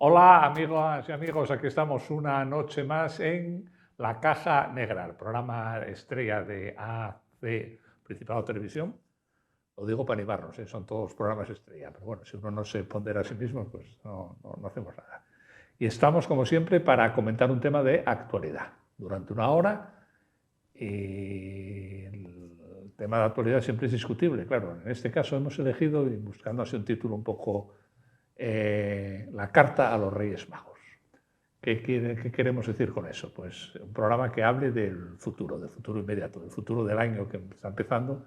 Hola amigas y amigos, aquí estamos una noche más en La Caja Negra, el programa estrella de AC Principado Televisión. Lo digo para animarnos, son todos programas estrella, pero bueno, si uno no se pondera a sí mismo, pues no hacemos nada. Y estamos, como siempre, para comentar un tema de actualidad durante una hora. Y el tema de actualidad siempre es discutible, claro. En este caso hemos elegido, y buscando así un título un poco, la carta a los Reyes Magos. ¿Qué queremos decir con eso? Pues un programa que hable del futuro inmediato, del futuro del año que está empezando.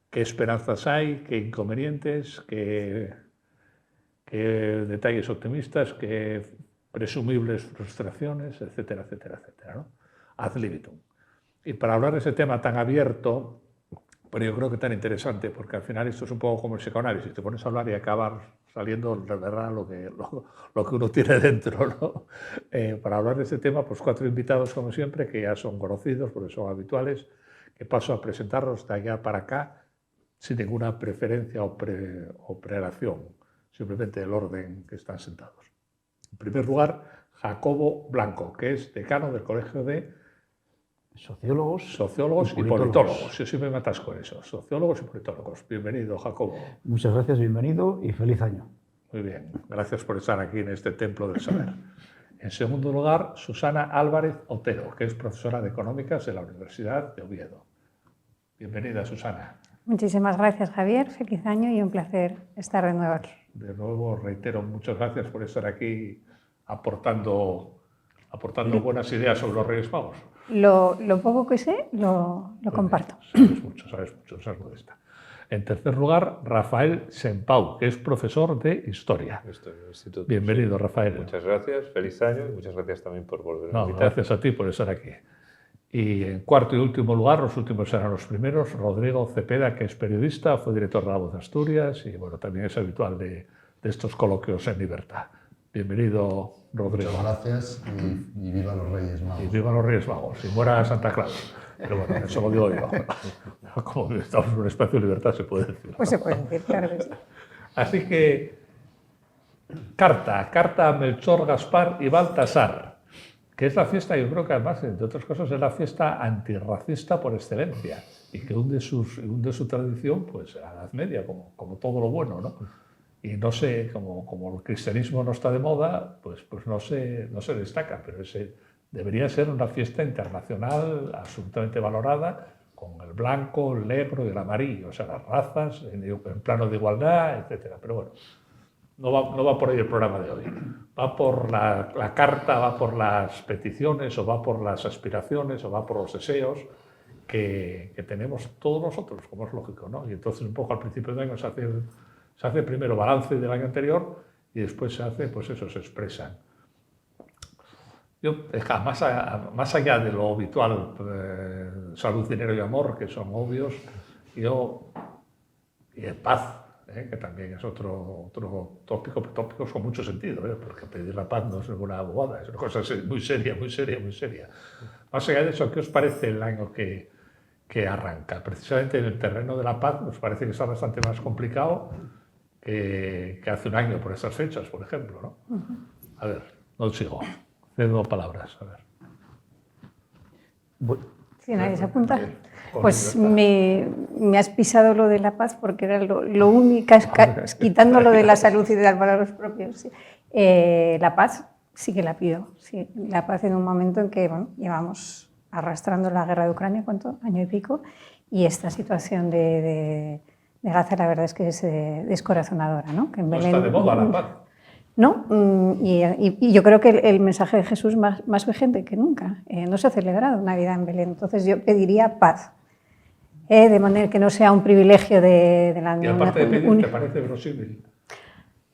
¿Qué esperanzas hay? ¿Qué inconvenientes? ¿Qué detalles optimistas? ¿Qué presumibles frustraciones? Etcétera, etcétera, etcétera, ¿no? Ad libitum. Y para hablar de ese tema tan abierto, pero yo creo que tan interesante, porque al final esto es un poco como el psicoanálisis, te pones a hablar y acabas saliendo de verdad lo que uno tiene dentro, ¿no? Para hablar de este tema, pues 4 invitados como siempre, que ya son conocidos, porque son habituales, que paso a presentarlos de allá para acá, sin ninguna preferencia o prelación, simplemente el orden que están sentados. En primer lugar, Jacobo Blanco, que es decano del Colegio de Sociólogos y Politólogos. Yo siempre me atasco en eso. Sociólogos y politólogos. Bienvenido, Jacobo. Muchas gracias, bienvenido y feliz año. Muy bien, gracias por estar aquí en este templo del saber. En segundo lugar, Susana Álvarez Otero, que es profesora de Económicas de la Universidad de Oviedo. Bienvenida, Susana. Muchísimas gracias, Javier. Feliz año y un placer estar de nuevo aquí. De nuevo, reitero, muchas gracias por estar aquí aportando buenas ideas sobre los Reyes Magos. Lo poco que sé, lo comparto. Sabes mucho, esa es modesta. En tercer lugar, Rafael Sempau, que es profesor de Historia. Bienvenido, Rafael. Muchas gracias, feliz año y muchas gracias también por volver a invitar. Gracias a ti por estar aquí. Y en cuarto y último lugar, los últimos serán los primeros, Rodrigo Cepeda, que es periodista, fue director de La Voz de Asturias y bueno, también es habitual de estos coloquios en libertad. Bienvenido, Rodrigo. Muchas gracias y viva los Reyes Magos. Y viva los Reyes Magos, y muera Santa Claus. Pero bueno, eso lo digo yo. Como estamos en un espacio de libertad, se puede decir. Pues se puede decir, claro que sí. Así que, carta a Melchor, Gaspar y Baltasar, que es la fiesta, yo creo que además, entre otras cosas, es la fiesta antirracista por excelencia y que hunde su tradición pues, a la Edad Media, como todo lo bueno, ¿no? Y no sé, como el cristianismo no está de moda, pues no se destaca, pero debería ser una fiesta internacional absolutamente valorada, con el blanco, el negro y el amarillo, o sea, las razas, en plano de igualdad, etc. Pero bueno, no va por ahí el programa de hoy. Va por la carta, va por las peticiones, o va por las aspiraciones, o va por los deseos que tenemos todos nosotros, como es lógico, ¿no? Y entonces un poco al principio del año se hace primero balance del año anterior y después se expresan. Yo, más allá de lo habitual, salud, dinero y amor, que son obvios, y paz, que también es otro tópico con mucho sentido, porque pedir la paz no es ninguna bobada, es una cosa muy seria, muy seria, muy seria. Más allá de eso, ¿qué os parece el año que arranca? Precisamente en el terreno de la paz nos parece que está bastante más complicado que hace un año por estas fechas, por ejemplo, ¿no? A ver, no sigo. Cedo palabras, a ver. Si nadie se apunta. Pues me has pisado lo de la paz porque era lo único, quitando lo de la salud y de dar valores propios. Sí. La paz sí que la pido. Sí. La paz en un momento en que llevamos arrastrando la guerra de Ucrania, ¿cuánto? Año y pico, y esta situación de Gaza, la verdad es que es descorazonadora, ¿no? Que en Belén, no está de moda la paz. No, y yo creo que el mensaje de Jesús más vigente que nunca. No se ha celebrado Navidad en Belén, entonces yo pediría paz, de manera que no sea un privilegio de la... Y aparte de pedir, ¿te parece verosímil?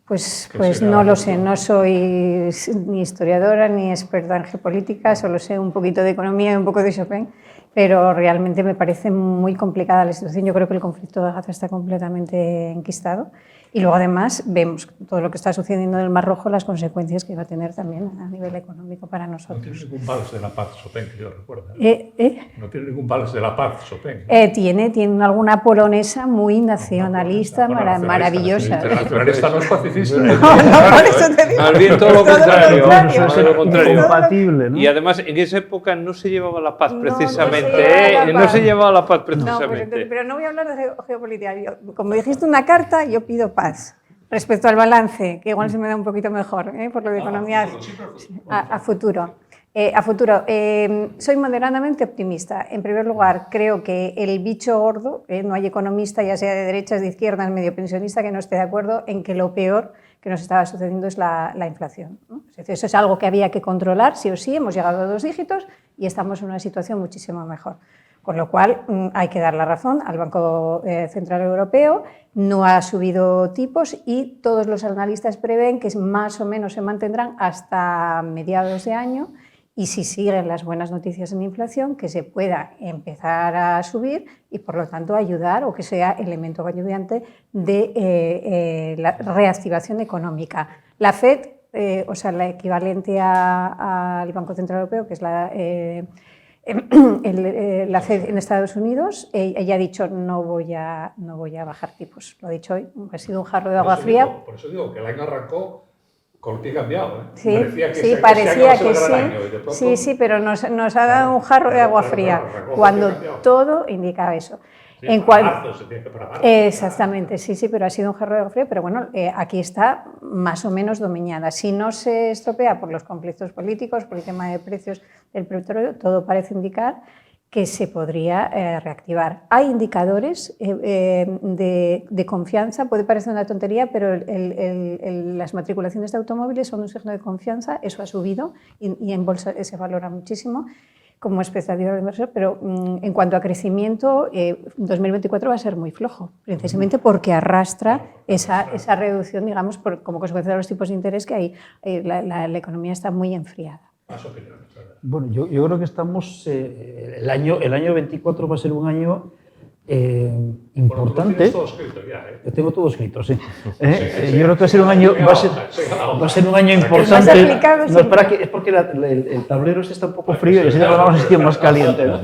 Pues no lo sé, no soy ni historiadora ni experta en geopolítica, solo sé un poquito de economía y un poco de Chopin, pero realmente me parece muy complicada la situación. Yo creo que el conflicto de Gaza está completamente enquistado. Y luego, además, vemos todo lo que está sucediendo en el Mar Rojo, las consecuencias que va a tener también a nivel económico para nosotros. No tiene ningún vals de la paz, Chopin, que yo recuerdo. No tiene ningún vals de la paz, Chopin. Tiene alguna polonesa muy nacionalista, maravillosa. Nacionalista no es pacifista. No, por eso te digo. Más bien todo lo contrario. Todo lo contrario. Incompatible, ¿no? Y además, en esa época no se llevaba la paz precisamente. No se llevaba la paz. No se llevaba la paz precisamente. Pero no voy a hablar de geopolítica. Como dijiste una carta, yo pido paz. Respecto al balance, que igual se me da un poquito mejor, por lo de economía a futuro. Soy moderadamente optimista. En primer lugar, creo que el bicho gordo, no hay economista, ya sea de derechas, de izquierdas, medio pensionista, que no esté de acuerdo en que lo peor que nos estaba sucediendo es la inflación, ¿no? Es decir, eso es algo que había que controlar, sí o sí, hemos llegado a 2 dígitos y estamos en una situación muchísimo mejor. Con lo cual, hay que dar la razón al Banco Central Europeo, no ha subido tipos y todos los analistas prevén que más o menos se mantendrán hasta mediados de año y si siguen las buenas noticias en inflación, que se pueda empezar a subir y, por lo tanto, ayudar o que sea elemento ayudante de la reactivación económica. La FED, o sea, la equivalente al Banco Central Europeo, que es la FED en Estados Unidos, ella ha dicho no voy a bajar tipos. Lo ha dicho hoy, ha sido un jarro de agua fría. Por eso digo que el año arrancó con el pie cambiado. Sí, parecía que sí. Sí, pero nos ha dado un jarro de agua fría cuando todo indicaba eso. Sí, marzo se tiene que parar. Exactamente, sí, pero ha sido un jarro de agua fría, pero bueno, aquí está más o menos dominada. Si no se estropea por los conflictos políticos, por el tema de precios del petróleo, todo parece indicar que se podría reactivar. Hay indicadores de confianza, puede parecer una tontería, pero las matriculaciones de automóviles son un signo de confianza, eso ha subido y en bolsa se valora muchísimo como expectativa de inversor, pero en cuanto a crecimiento, 2024 va a ser muy flojo, precisamente porque arrastra esa reducción, digamos, como consecuencia de los tipos de interés que hay. La economía está muy enfriada. Más opiniones, ¿verdad? Bueno, yo creo que estamos... el año 24 va a ser un año importante. Bueno, tú tienes todo escrito ya, ¿eh? Yo tengo todo escrito, sí. Yo creo que va a ser un año, va a ser un año importante. No, es porque el tablero está un poco frío y así lo vamos a sitio más caliente, ¿no?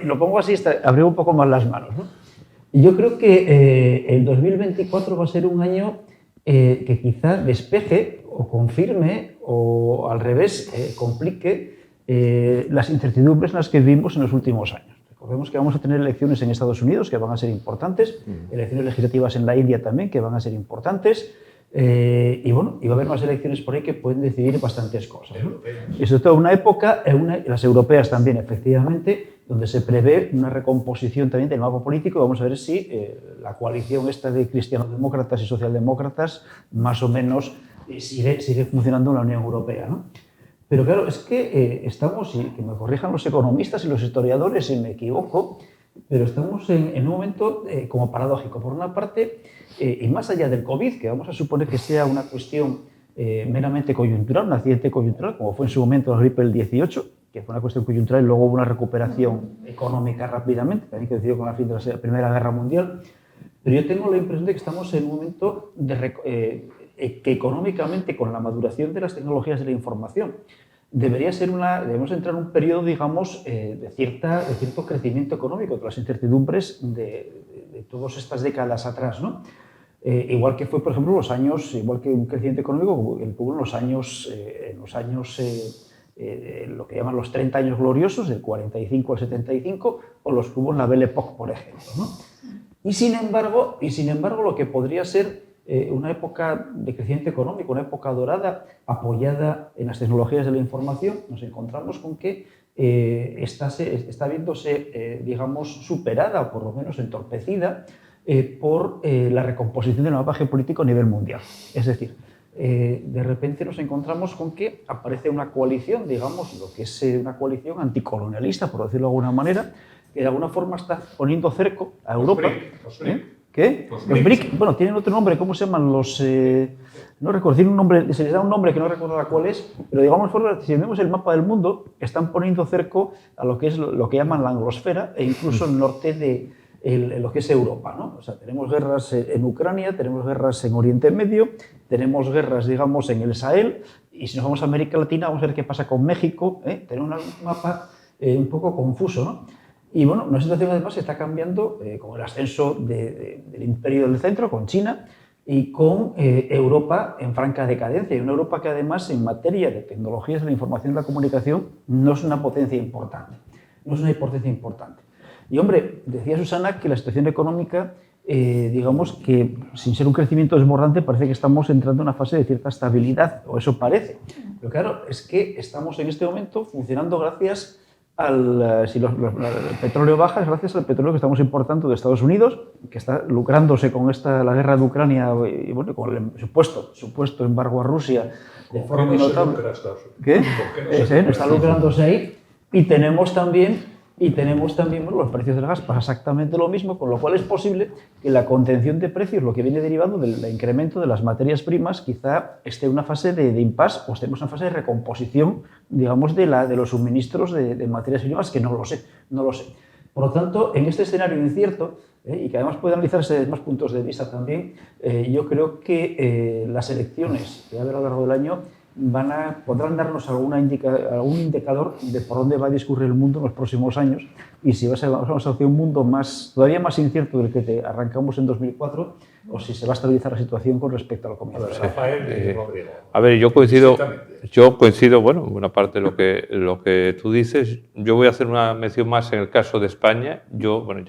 Lo pongo así, abrigo un poco más las manos, ¿no? Y yo creo que el 2024 va a ser un año que quizá despeje o confirme o al revés complique las incertidumbres en las que vivimos en los últimos años. Recordemos que vamos a tener elecciones en Estados Unidos que van a ser importantes, elecciones legislativas en la India también que van a ser importantes y bueno, y va a haber más elecciones por ahí que pueden decidir bastantes cosas, ¿no? Y sobre todo una época, las europeas también efectivamente, donde se prevé una recomposición también del mapa político. Vamos a ver si la coalición esta de cristianodemócratas y socialdemócratas más o menos sigue funcionando en la Unión Europea, ¿no? Pero claro, es que estamos, y que me corrijan los economistas y los historiadores si me equivoco, pero estamos en un momento como paradójico. Por una parte, y más allá del COVID, que vamos a suponer que sea una cuestión meramente coyuntural, un accidente coyuntural, como fue en su momento la gripe del 18, que fue una cuestión coyuntural y luego hubo una recuperación económica rápidamente, también coincidió con el fin de la Primera Guerra Mundial. Pero yo tengo la impresión de que estamos en un momento que económicamente, con la maduración de las tecnologías de la información, debemos entrar en un periodo, digamos, de cierto crecimiento económico, de las incertidumbres de todas estas décadas atrás, ¿no? Igual que fue, por ejemplo, igual que un crecimiento económico, el hubo en los años lo que llaman los 30 años gloriosos, del 45 al 75, o los que hubo en la Belle Époque, por ejemplo, ¿no? Y sin embargo, lo que podría ser una época de crecimiento económico, una época dorada, apoyada en las tecnologías de la información, nos encontramos con que está viéndose, digamos, superada, o por lo menos entorpecida, por la recomposición del mapa geopolítico a nivel mundial. Es decir, de repente nos encontramos con que aparece una coalición, digamos, lo que es una coalición anticolonialista, por decirlo de alguna manera, que de alguna forma está poniendo cerco a Europa. ¿Qué? Los BRIC, bueno, tienen otro nombre, ¿cómo se llaman? Los... no recuerdo, tienen un nombre, se les da un nombre que no recuerdo cuál es, pero digamos, si vemos el mapa del mundo, están poniendo cerco a lo que es lo que llaman la anglosfera e incluso el norte de lo que es Europa, ¿no? O sea, tenemos guerras en Ucrania, tenemos guerras en Oriente Medio, tenemos guerras, digamos, en el Sahel, y si nos vamos a América Latina, vamos a ver qué pasa con México, tenemos un mapa un poco confuso, ¿no? Y bueno, una situación además está cambiando con el ascenso del imperio del centro, con China, y con Europa en franca decadencia. Y una Europa que además en materia de tecnologías de la información y la comunicación no es una potencia importante. No es una potencia importante. Y hombre, decía Susana que la situación económica, digamos que sin ser un crecimiento desbordante, parece que estamos entrando en una fase de cierta estabilidad, o eso parece. Pero claro, es que estamos en este momento funcionando gracias si el petróleo baja, es gracias al petróleo que estamos importando de Estados Unidos, que está lucrándose con la guerra de Ucrania y bueno, con el supuesto embargo a Rusia de forma notable. ¿Qué? Está lucrándose ahí. Y tenemos también bueno, los precios del gas pasa exactamente lo mismo, con lo cual es posible que la contención de precios, lo que viene derivado del incremento de las materias primas, quizá esté en una fase de impasse o estemos en una fase de recomposición, digamos, de los suministros de materias primas, que no lo sé. Por lo tanto, en este escenario incierto, y que además puede analizarse desde más puntos de vista también, yo creo que las elecciones que va a haber a lo largo del año podrán darnos algún indicador de por dónde va a discurrir el mundo en los próximos años y si vamos hacia un mundo todavía más incierto del que arrancamos en 2004 o si se va a estabilizar la situación con respecto a lo comienzo. A ver, yo coincido, bueno, en buena parte de lo que tú dices. Yo voy a hacer una mención más en el caso de España. Bueno,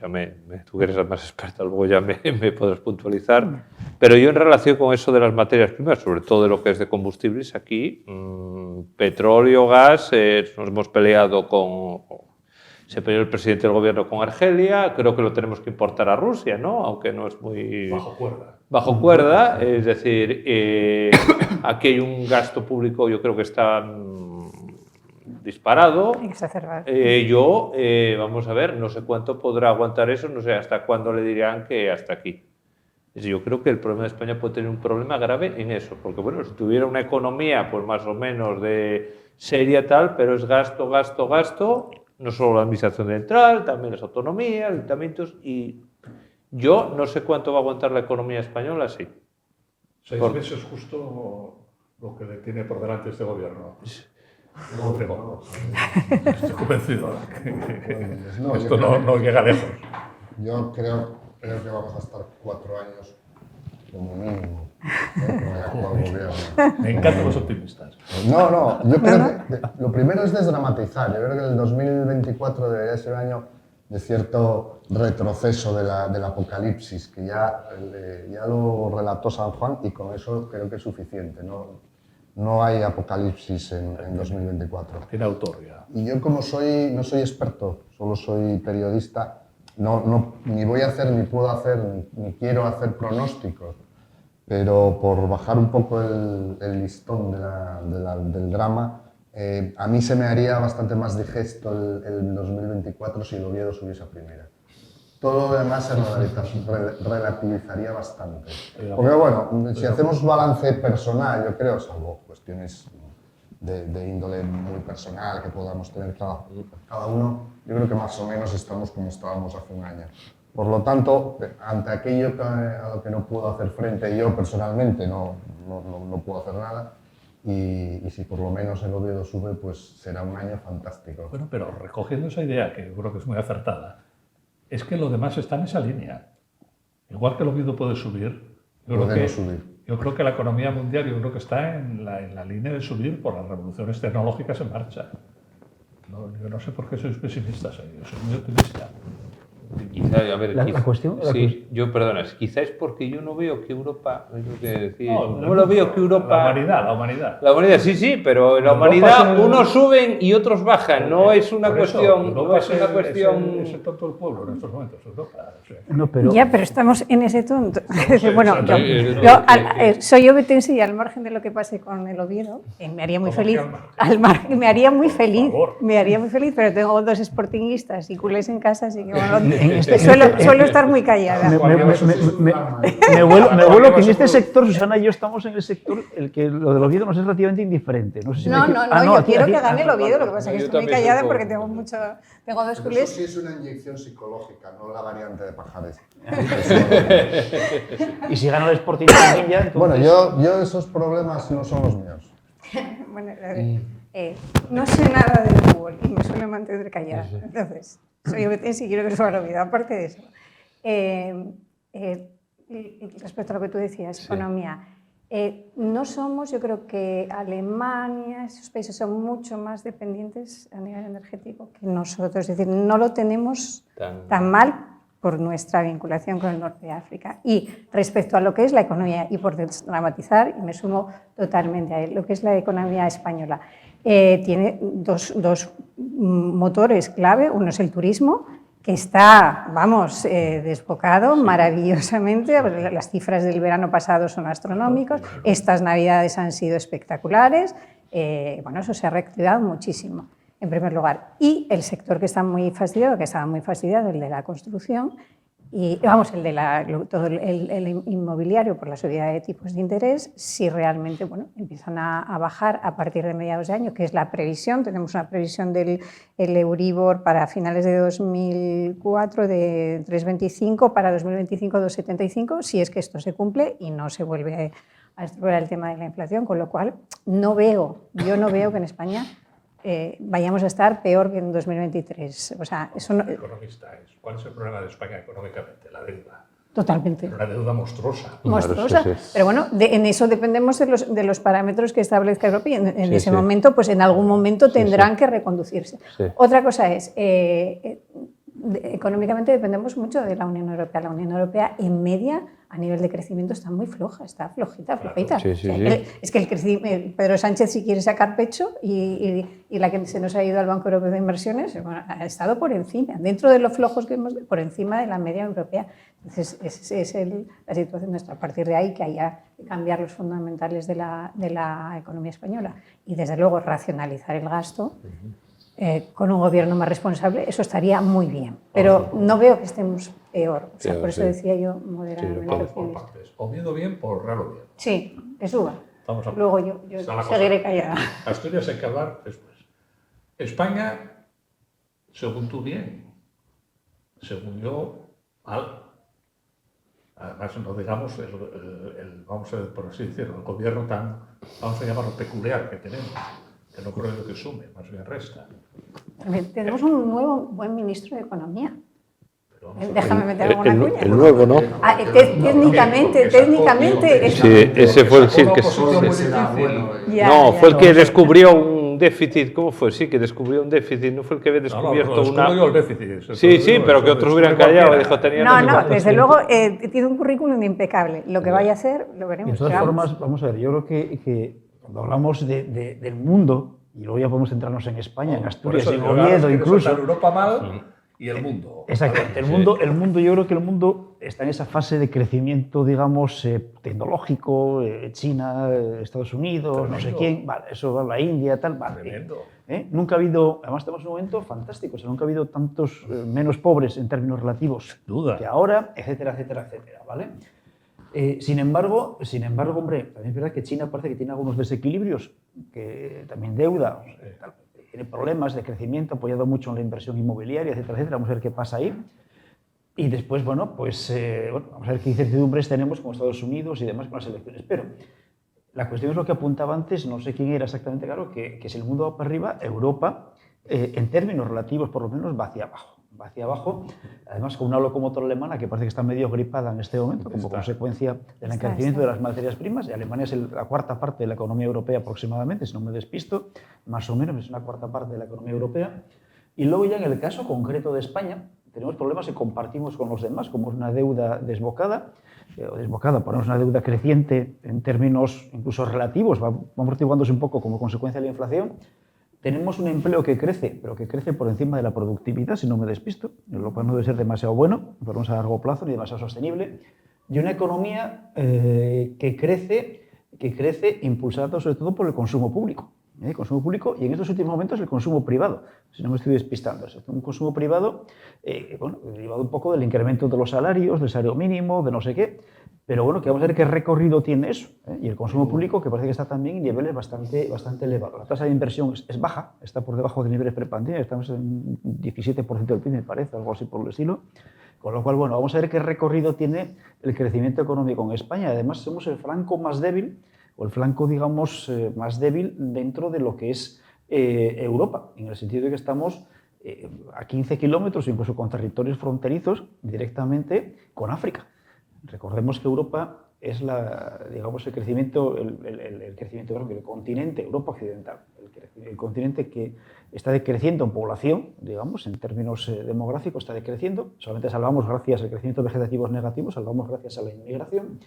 tú eres la más experta, luego ya me podrás puntualizar. Pero yo en relación con eso de las materias primas, sobre todo de lo que es de combustibles, aquí, petróleo, gas, nos hemos peleado se peleó el presidente del gobierno con Argelia, creo que lo tenemos que importar a Rusia, ¿no? Aunque no es muy... Bajo cuerda, es decir, aquí hay un gasto público, yo creo que está disparado. Vamos a ver, no sé cuánto podrá aguantar eso, no sé hasta cuándo le dirán que hasta aquí. Yo creo que el problema de España puede tener un problema grave en eso, porque bueno, si tuviera una economía pues más o menos de seria tal, pero es gasto, no solo la administración central, también las autonomías, ayuntamientos, y yo no sé cuánto va a aguantar la economía española así. 6 meses es justo lo que le tiene por delante este gobierno. Estoy convencido que esto no llega lejos. Yo creo que vamos a estar 4 años como mínimo con el actual gobierno. Me encantan los optimistas. No, yo creo que lo primero es desdramatizar. Yo creo que el 2024 debería ser un año de cierto retroceso del apocalipsis, que ya lo relató San Juan y con eso creo que es suficiente. No hay apocalipsis en 2024. Tiene autor ya. Y yo como no soy experto, solo soy periodista, ni voy a hacer, ni puedo hacer, ni quiero hacer pronósticos, pero por bajar un poco el listón del drama, a mí se me haría bastante más digesto el 2024 si el Oviedo subiese a primera. Todo lo demás se relativizaría bastante. Porque bueno, si hacemos balance personal, yo creo, salvo cuestiones de índole muy personal que podamos tener cada uno, yo creo que más o menos estamos como estábamos hace un año. Por lo tanto, ante aquello a lo que no puedo hacer frente yo personalmente, no puedo hacer nada. Y si por lo menos el Oviedo sube, pues será un año fantástico. Bueno, pero recogiendo esa idea, que yo creo que es muy acertada, es que lo demás está en esa línea. Igual que el Oviedo puede subir, yo creo que la economía mundial yo creo que está en la línea de subir por las revoluciones tecnológicas en marcha. Yo no sé por qué sois pesimistas, yo soy muy optimista. Quizá, a ver, la cuestión... quizá es porque yo no veo que Europa... No veo que Europa... La humanidad. La humanidad, sí, pero en la humanidad unos suben y otros bajan, no es una cuestión... Es el tonto del pueblo en estos momentos, Europa. Ya, pero estamos en ese tonto. Bueno, soy obetense y al margen de lo que pase con el Oviedo, me haría muy feliz. Me haría muy feliz, pero tengo 2 sportinguistas y culés en casa, así que bueno, Suelo estar muy callada. Me vuelo que en este sector, Susana y yo estamos en el sector, el que lo del Oviedo nos es relativamente indiferente. No, sé si no, yo quiero que gane el Oviedo, lo que pasa es que estoy muy callada porque tengo dos culés. Eso sí es una inyección psicológica, no la variante de Pajares. Y si gana el Sporting también ya, entonces... Bueno, yo esos problemas no son los míos. Bueno, no sé nada del fútbol y me suelo mantener callada. Entonces, soy obetense y quiero que se me olvide. Aparte de eso, respecto a lo que tú decías, economía, no somos, yo creo que Alemania, esos países son mucho más dependientes a nivel energético que nosotros. Es decir, no lo tenemos tan mal por nuestra vinculación con el norte de África. Y respecto a lo que es la economía, y por desdramatizar, y me sumo totalmente a él, lo que es la economía española, tiene dos motores clave. Uno es el turismo, que está, desbocado maravillosamente. Las cifras del verano pasado son astronómicas, estas navidades han sido espectaculares, eso se ha reactivado muchísimo. En primer lugar, y el sector que está muy fastidiado, el de la construcción, y todo el inmobiliario por la subida de tipos de interés, si realmente empiezan a bajar a partir de mediados de año, que es la previsión. Tenemos una previsión del Euribor para finales de 2004 de 3,25, para 2025 2,75, si es que esto se cumple y no se vuelve a estropear el tema de la inflación, con lo cual yo no veo que en España vayamos a estar peor que en 2023. O sea, eso no... Economista es. ¿Cuál es el problema de España económicamente? La deuda. Totalmente. Una deuda monstruosa. Monstruosa. Pero bueno, en eso dependemos de los parámetros que establezca Europa y en ese momento, pues en algún momento tendrán que reconducirse. Otra cosa es, económicamente dependemos mucho de la Unión Europea. La Unión Europea, en media, a nivel de crecimiento, está muy floja, está flojita. Es que Pedro Sánchez, si quiere sacar pecho, y la que se nos ha ido al Banco Europeo de Inversiones, ha estado por encima, dentro de los flojos que hemos, por encima de la media europea. Entonces, esa es la situación nuestra. A partir de ahí, que haya que cambiar los fundamentales de la economía española y, desde luego, racionalizar el gasto. Con un gobierno más responsable, eso estaría muy bien, pero no veo que estemos peor. O sea, por eso decía yo moderadamente. Vamos por partes. Oviedo bien por Real Oviedo. Sí, que suba. Luego yo seguiré callada. Asturias hay que hablar después. España, según tú, bien. Según yo, mal. Además, no digamos, vamos a ver, por así decirlo, el gobierno tan, vamos a llamarlo peculiar que tenemos, que no creo que sume, más bien resta. También tenemos un nuevo buen ministro de Economía. Déjame meter alguna cuña. El nuevo, ¿no? Técnicamente. Sí, ese fue el que... No, fue el que descubrió un déficit. ¿Cómo fue? Sí, que descubrió un déficit. No fue el que había descubierto una... el déficit. Sí, pero que otros hubieran callado y dijo, tenía... No, desde luego tiene un currículum impecable. Lo que vaya a hacer, lo veremos. De todas formas, vamos a ver, yo creo que cuando hablamos del mundo, y luego ya podemos centrarnos en España, en Asturias, en Oviedo incluso... Europa mal y el mundo. Exactamente. El mundo, yo creo que el mundo está en esa fase de crecimiento, digamos, tecnológico, China, Estados Unidos, tremendo. No sé quién, vale, eso va la India, tal, vale. Tremendo. Nunca ha habido, además estamos en un momento fantástico, o sea, nunca ha habido tantos menos pobres en términos relativos que ahora, etcétera, ¿vale? Sin embargo, hombre, también es verdad que China parece que tiene algunos desequilibrios, que también deuda, tal, tiene problemas de crecimiento, apoyado mucho en la inversión inmobiliaria, etcétera. Vamos a ver qué pasa ahí. Y después, vamos a ver qué incertidumbres tenemos con Estados Unidos y demás con las elecciones. Pero la cuestión es lo que apuntaba antes, no sé quién era exactamente, claro, que si el mundo va para arriba, Europa, en términos relativos por lo menos, va hacia abajo, además con una locomotora alemana que parece que está medio gripada en este momento como consecuencia del encarecimiento de las materias primas. Y Alemania es la cuarta parte de la economía europea aproximadamente, si no me despisto, más o menos es una cuarta parte de la economía europea. Y luego ya en el caso concreto de España tenemos problemas que compartimos con los demás, como es una deuda desbocada, ponemos una deuda creciente en términos incluso relativos, va amortiguándose un poco como consecuencia de la inflación. Tenemos un empleo que crece, pero que crece por encima de la productividad, si no me despisto, lo cual no debe ser demasiado bueno, por lo menos a largo plazo, ni demasiado sostenible, y una economía que crece impulsada sobre todo por el consumo público. Consumo público y en estos últimos momentos el consumo privado, si no me estoy despistando. Es un consumo privado, bueno, derivado un poco del incremento de los salarios, del salario mínimo, de no sé qué, pero bueno, que vamos a ver qué recorrido tiene eso. Y el consumo público, que parece que está también en niveles bastante elevados. La tasa de inversión es baja, está por debajo de niveles prepandemia, estamos en un 17% del PIB, me parece, algo así por el estilo. Con lo cual, bueno, vamos a ver qué recorrido tiene el crecimiento económico en España. Además, somos el flanco más débil, o el flanco, digamos, más débil dentro de lo que es Europa, en el sentido de que estamos a 15 kilómetros, incluso con territorios fronterizos, directamente con África. Recordemos que Europa es digamos, el crecimiento del continente, Europa occidental, el continente que está decreciendo en población, digamos, en términos demográficos está decreciendo. Solamente salvamos gracias al crecimiento vegetativo negativo, salvamos gracias a la inmigración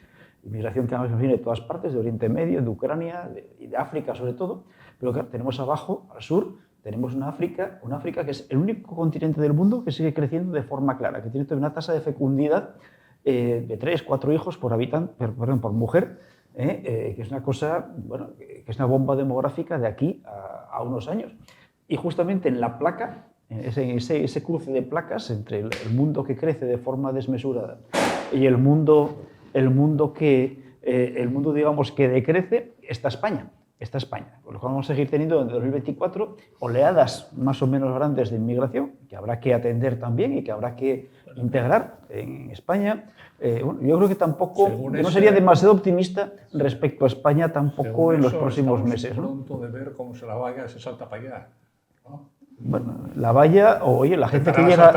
que además viene de todas partes, de Oriente Medio, de Ucrania y de África sobre todo. Pero claro, tenemos abajo, al sur, tenemos una África que es el único continente del mundo que sigue creciendo de forma clara, que tiene una tasa de fecundidad de 3, 4 hijos por mujer, que es una cosa, bueno, que es una bomba demográfica de aquí a unos años. Y justamente en la placa, en ese cruce de placas entre el mundo que crece de forma desmesurada y el mundo digamos, que decrece, está España. Por lo cual vamos a seguir teniendo en 2024 oleadas más o menos grandes de inmigración que habrá que atender también y que habrá que integrar en España. Bueno, yo creo que tampoco, no sería demasiado optimista respecto a España tampoco en los próximos meses, ¿no? Pronto de ver cómo se la valla se salta para allá, ¿no? Bueno, la valla, o oye, la gente que llega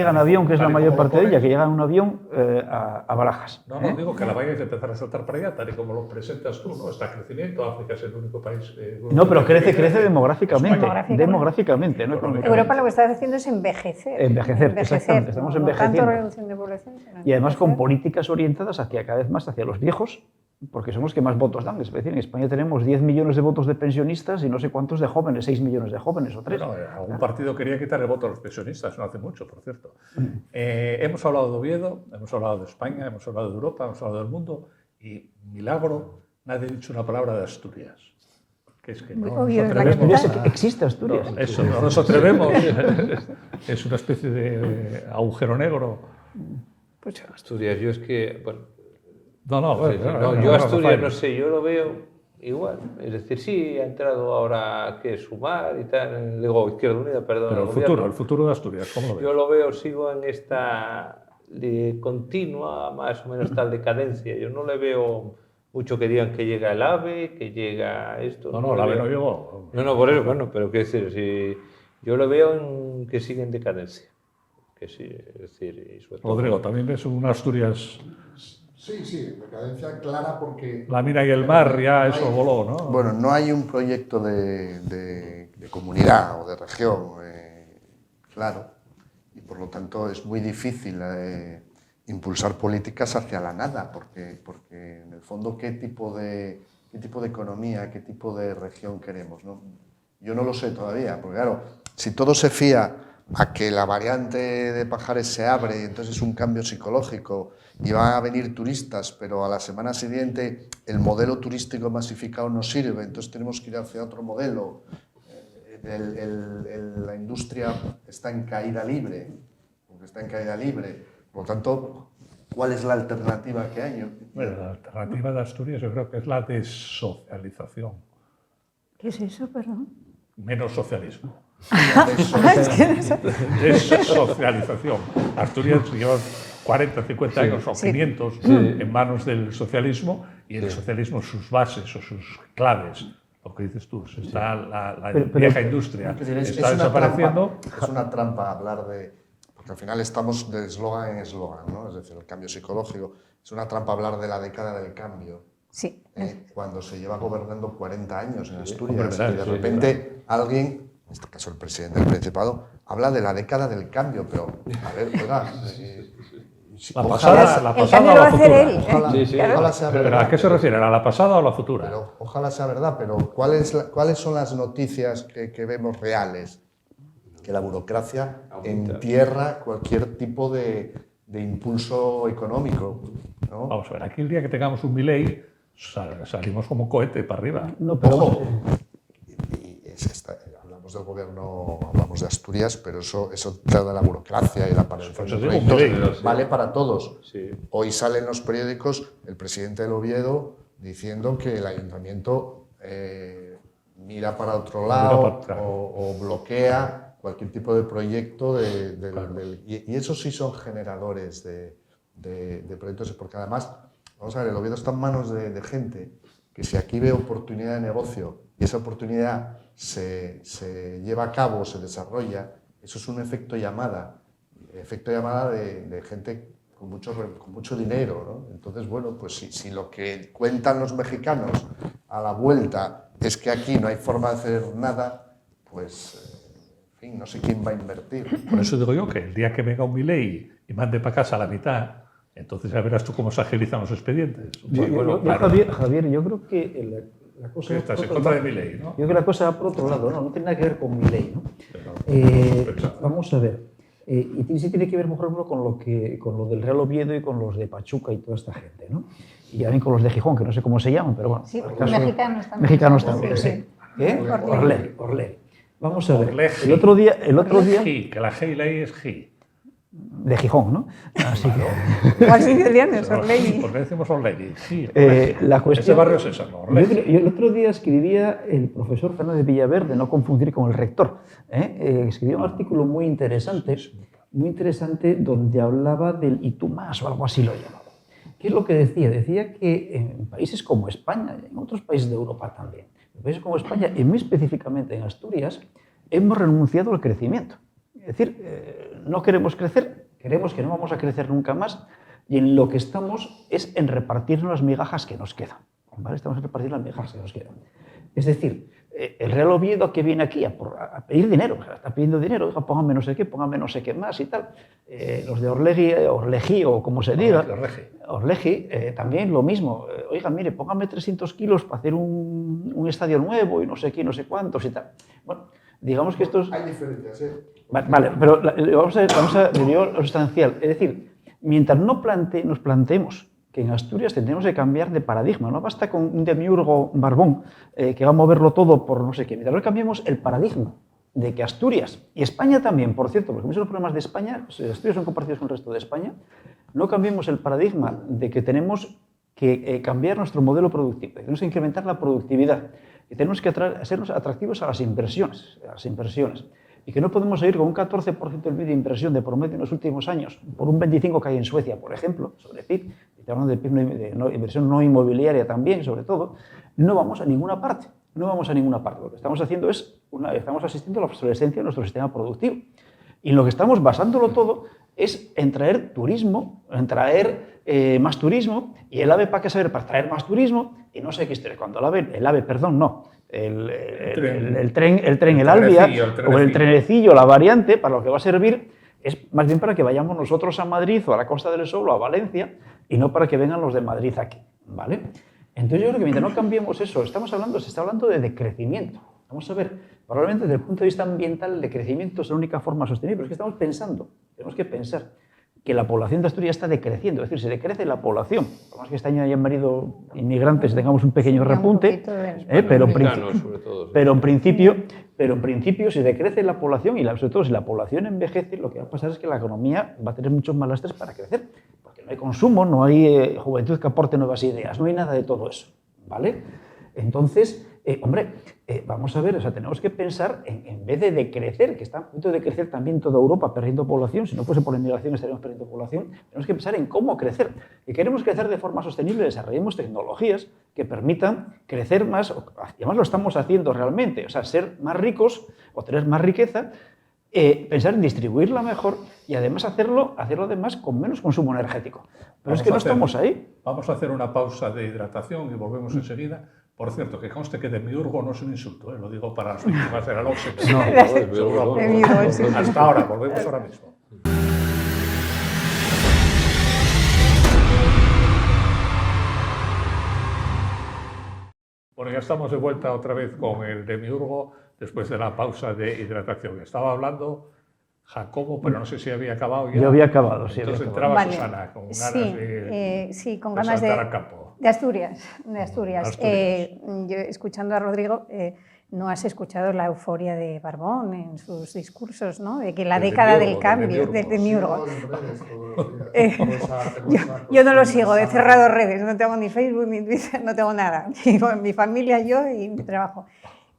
en avión, que es la mayor parte de ella, que llega en un avión a Barajas. No, digo que la valla es de empezar a saltar para allá, tal y como lo presentas tú, ¿no? Está crecimiento, África es el único país... no, pero crece demográficamente, ¿no? Europa lo que está haciendo es envejecer. Exactamente, estamos envejeciendo. No tanto reducción de población, sino y además con políticas orientadas cada vez más hacia los viejos, porque somos los que más votos dan. Es decir, en España tenemos 10 millones de votos de pensionistas y no sé cuántos de jóvenes, 6 millones de jóvenes o 3. Bueno, algún partido quería quitar el voto a los pensionistas, no hace mucho, por cierto. Hemos hablado de Oviedo, hemos hablado de España, hemos hablado de Europa, hemos hablado del mundo y, milagro, nadie ha dicho una palabra de Asturias. Que es que no nos atrevemos. Existe Asturias. No, eso, no nos atrevemos. Es una especie de agujero negro. Pues Asturias, yo es que... Bueno, yo Asturias no sé, yo lo veo igual. Es decir, sí, ha entrado ahora que Sumar y tal, digo, Izquierda Unida, perdón. Pero el futuro de Asturias, ¿cómo lo ves? Yo lo veo, sigo en esta continua, más o menos tal decadencia. Yo no le veo mucho que digan que llega el AVE, que llega esto. No, el AVE no llegó. No, por eso, bueno, pero qué decir, si yo lo veo que sigue en decadencia. Que sí, es decir, y sobre todo, Rodrigo, ¿también ves una Asturias? Sí, decadencia clara porque... La mina y el mar, ya eso voló, ¿no? Bueno, no hay un proyecto de comunidad o de región, claro, y por lo tanto es muy difícil impulsar políticas hacia la nada, porque en el fondo, ¿qué tipo de economía, qué tipo de región queremos, ¿no? Yo no lo sé todavía, porque claro, si todo se fía a que la variante de Pajares se abre y entonces es un cambio psicológico y van a venir turistas, pero a la semana siguiente el modelo turístico masificado no sirve, entonces tenemos que ir hacia otro modelo. La industria está en caída libre, por lo tanto, ¿cuál es la alternativa que hay? Bueno, la alternativa de Asturias yo creo que es la desocialización. ¿Qué es eso, perdón? Menos socialismo. Es que no sé. Desocialización. Asturias lleva 40, 50 años o 500 en manos del socialismo y el socialismo, sus bases o sus claves, lo que dices tú, está la vieja industria, está desapareciendo. Es una trampa hablar de... Porque al final estamos de eslogan en eslogan, ¿no? Es decir, el cambio psicológico. Es una trampa hablar de la década del cambio. Sí. Cuando se lleva gobernando 40 años en Asturias y de repente alguien, en este caso el presidente del Principado, habla de la década del cambio, pero a ver, oiga, la pasada o la futura. Ojalá sea verdad. ¿Pero a qué se refiere? ¿A la pasada o a la futura? Pero, ojalá sea verdad, pero ¿cuáles son las noticias que vemos reales? Que la burocracia entierra cualquier tipo de impulso económico, ¿no? Vamos a ver, aquí el día que tengamos un Milei, salimos como cohete para arriba. No, pero Ojo, hablamos del gobierno, hablamos de Asturias, pero eso toda la burocracia y la paralización de proyectos vale para todos. Sí. Hoy salen los periódicos el presidente del Oviedo diciendo que el ayuntamiento mira para otro lado o bloquea cualquier tipo de proyecto y esos sí son generadores de proyectos, porque además, vamos a ver, el Oviedo está en manos de gente que si aquí ve oportunidad de negocio y esa oportunidad se lleva a cabo, se desarrolla, eso es un efecto llamada de gente con mucho dinero, ¿no? Entonces, bueno, pues si lo que cuentan los mexicanos a la vuelta es que aquí no hay forma de hacer nada, pues, en fin, no sé quién va a invertir. Por eso digo yo que el día que venga un Milei y mande para casa la mitad, entonces ya verás tú cómo se agilizan los expedientes. Javier, yo creo que la cosa... Que estás en contra de Milei, ¿no? Yo creo que la cosa va por otro lado, no tiene nada que ver con Milei, ¿no? Vamos a ver, y sí tiene que ver, por ejemplo, con lo del Real Oviedo y con los de Pachuca y toda esta gente, ¿no? Y también con los de Gijón, que no sé cómo se llaman, pero bueno. Sí, mexicanos también. Mexicanos también, sí. ¿Eh? Orlegui. Vamos a ver, Orlegui. el otro día... Gi, que la G y la I es Gi. De Gijón, ¿no? Así que... Igual sicilianos, Orlegui. ¿Por qué decimos Orlegui? Sí, la cuestión... Ese barrio es Sésamo, Orlegui. Yo el otro día escribía el profesor Fernández Villaverde, no confundir con el rector, escribía un artículo muy interesante donde hablaba del y tú más o algo así lo llamaba. ¿Qué es lo que decía? Decía que en países como España, en otros países de Europa también, en países como España y muy específicamente en Asturias, hemos renunciado al crecimiento. Es decir, no queremos crecer, queremos que no vamos a crecer nunca más y en lo que estamos es en repartirnos las migajas que nos quedan. ¿Vale? Estamos en repartir las migajas que nos quedan. Es decir, el Real Oviedo que viene aquí a pedir dinero, está pidiendo dinero, oiga, póngame no sé qué, póngame no sé qué más y tal. Los de Orlegui o como se diga, Orlegui también lo mismo. Oiga, mire, póngame 300 kilos para hacer un estadio nuevo y no sé qué, no sé cuántos y tal. Bueno, digamos que estos... Hay diferencias, ¿eh? Vale, pero vamos a ver lo sustancial. Es decir, mientras no nos planteemos que en Asturias tendremos que cambiar de paradigma, no basta con un demiurgo barbón que va a moverlo todo por no sé qué. Mientras no cambiemos el paradigma de que Asturias, y España también, por cierto, porque muchos de los problemas de España, Asturias son compartidos con el resto de España, no cambiemos el paradigma de que tenemos que cambiar nuestro modelo productivo, que tenemos que incrementar la productividad, que tenemos que hacernos atractivos a las inversiones, y que no podemos ir con un 14% del PIB de inversión de promedio en los últimos años, por un 25% que hay en Suecia, por ejemplo, sobre PIB, y hablando de PIB de inversión no inmobiliaria también, sobre todo, no vamos a ninguna parte. Lo que estamos haciendo es, estamos asistiendo a la obsolescencia de nuestro sistema productivo. Y lo que estamos basándolo todo es en traer turismo, en traer más turismo, y el AVE, ¿para qué saber? Para traer más turismo, y no sé qué historia. Cuando el tren, el Albia, o el trenecillo, la variante, para lo que va a servir es más bien para que vayamos nosotros a Madrid o a la Costa del Sol o a Valencia y no para que vengan los de Madrid aquí, ¿vale? Entonces yo creo que mientras no cambiemos eso, se está hablando de decrecimiento. Vamos a ver, probablemente desde el punto de vista ambiental el decrecimiento es la única forma sostenible, pero es que tenemos que pensar que la población de Asturias está decreciendo, es decir, se decrece la población. Por más que este año hayan venido inmigrantes, tengamos un pequeño repunte, pero en principio si decrece la población y sobre todo si la población envejece, lo que va a pasar es que la economía va a tener muchos más lastres para crecer, porque no hay consumo, no hay juventud que aporte nuevas ideas, no hay nada de todo eso, ¿vale? Entonces, vamos a ver, tenemos que pensar en vez de decrecer, que está a punto de crecer también toda Europa perdiendo población, si no fuese por la inmigración estaríamos perdiendo población, tenemos que pensar en cómo crecer. Si queremos crecer de forma sostenible, desarrollemos tecnologías que permitan crecer más, y además lo estamos haciendo realmente, ser más ricos o tener más riqueza, pensar en distribuirla mejor y además hacerlo además con menos consumo energético. Pero es que no estamos ahí. Vamos a hacer una pausa de hidratación y volvemos enseguida. Por cierto, que conste que demiurgo no es un insulto, lo digo para las víctimas de la LOCSE. Hasta ahora, volvemos ahora mismo. Bueno, ya estamos de vuelta otra vez con el demiurgo después de la pausa de hidratación. Estaba hablando Jacobo, pero no sé si había acabado ya. Yo había acabado, sí. Entonces entraba Susana con ganas de con ganas de saltar al campo. De Asturias. Yo, escuchando a Rodrigo, no has escuchado la euforia de Barbón en sus discursos, ¿no? De que la década del cambio, desde Miurgo. Yo no lo sigo, he cerrado redes, no tengo ni Facebook ni Twitter, no tengo nada. Mi familia, yo y mi trabajo.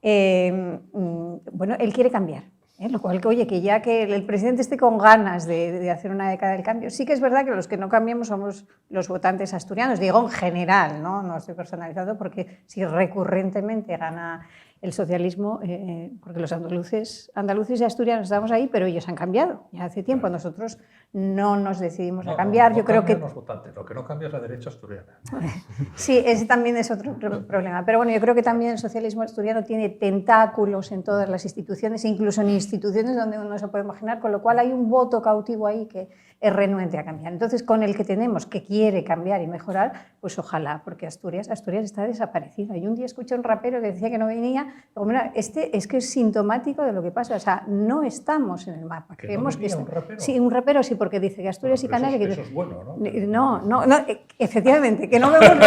Bueno, él quiere cambiar. Lo cual, oye, que ya que el presidente esté con ganas de hacer una década del cambio, sí que es verdad que los que no cambiamos somos los votantes asturianos, digo en general, no estoy personalizando, porque si recurrentemente gana el socialismo, porque los andaluces y asturianos estamos ahí, pero ellos han cambiado, ya hace tiempo, nosotros no nos decidimos a cambiar. Yo creo que los votantes, lo que no cambia es la derecha asturiana. Sí, ese también es otro problema, pero bueno, yo creo que también el socialismo asturiano tiene tentáculos en todas las instituciones, incluso en instituciones donde uno no se puede imaginar, con lo cual hay un voto cautivo ahí que es renuente a cambiar. Entonces, con el que tenemos, que quiere cambiar y mejorar, pues ojalá, porque Asturias está desaparecida. Y un día escuché a un rapero que decía que no venía, digo, mira, este es que es sintomático de lo que pasa, o sea, no estamos en el mapa. Creemos que un rapero. Sí, un rapero sí, porque dice que Asturias y Canarias... Eso es bueno, ¿no? No, efectivamente, que no venga un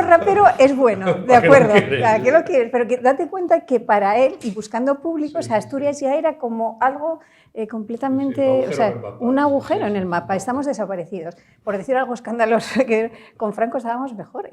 rapero es bueno, de acuerdo, que lo quieres, pero que date cuenta que para él, y buscando públicos, Asturias ya era como algo completamente, o sea, un agujero en el mapa, estamos desaparecidos. Por decir algo escandaloso, que con Franco estábamos mejor.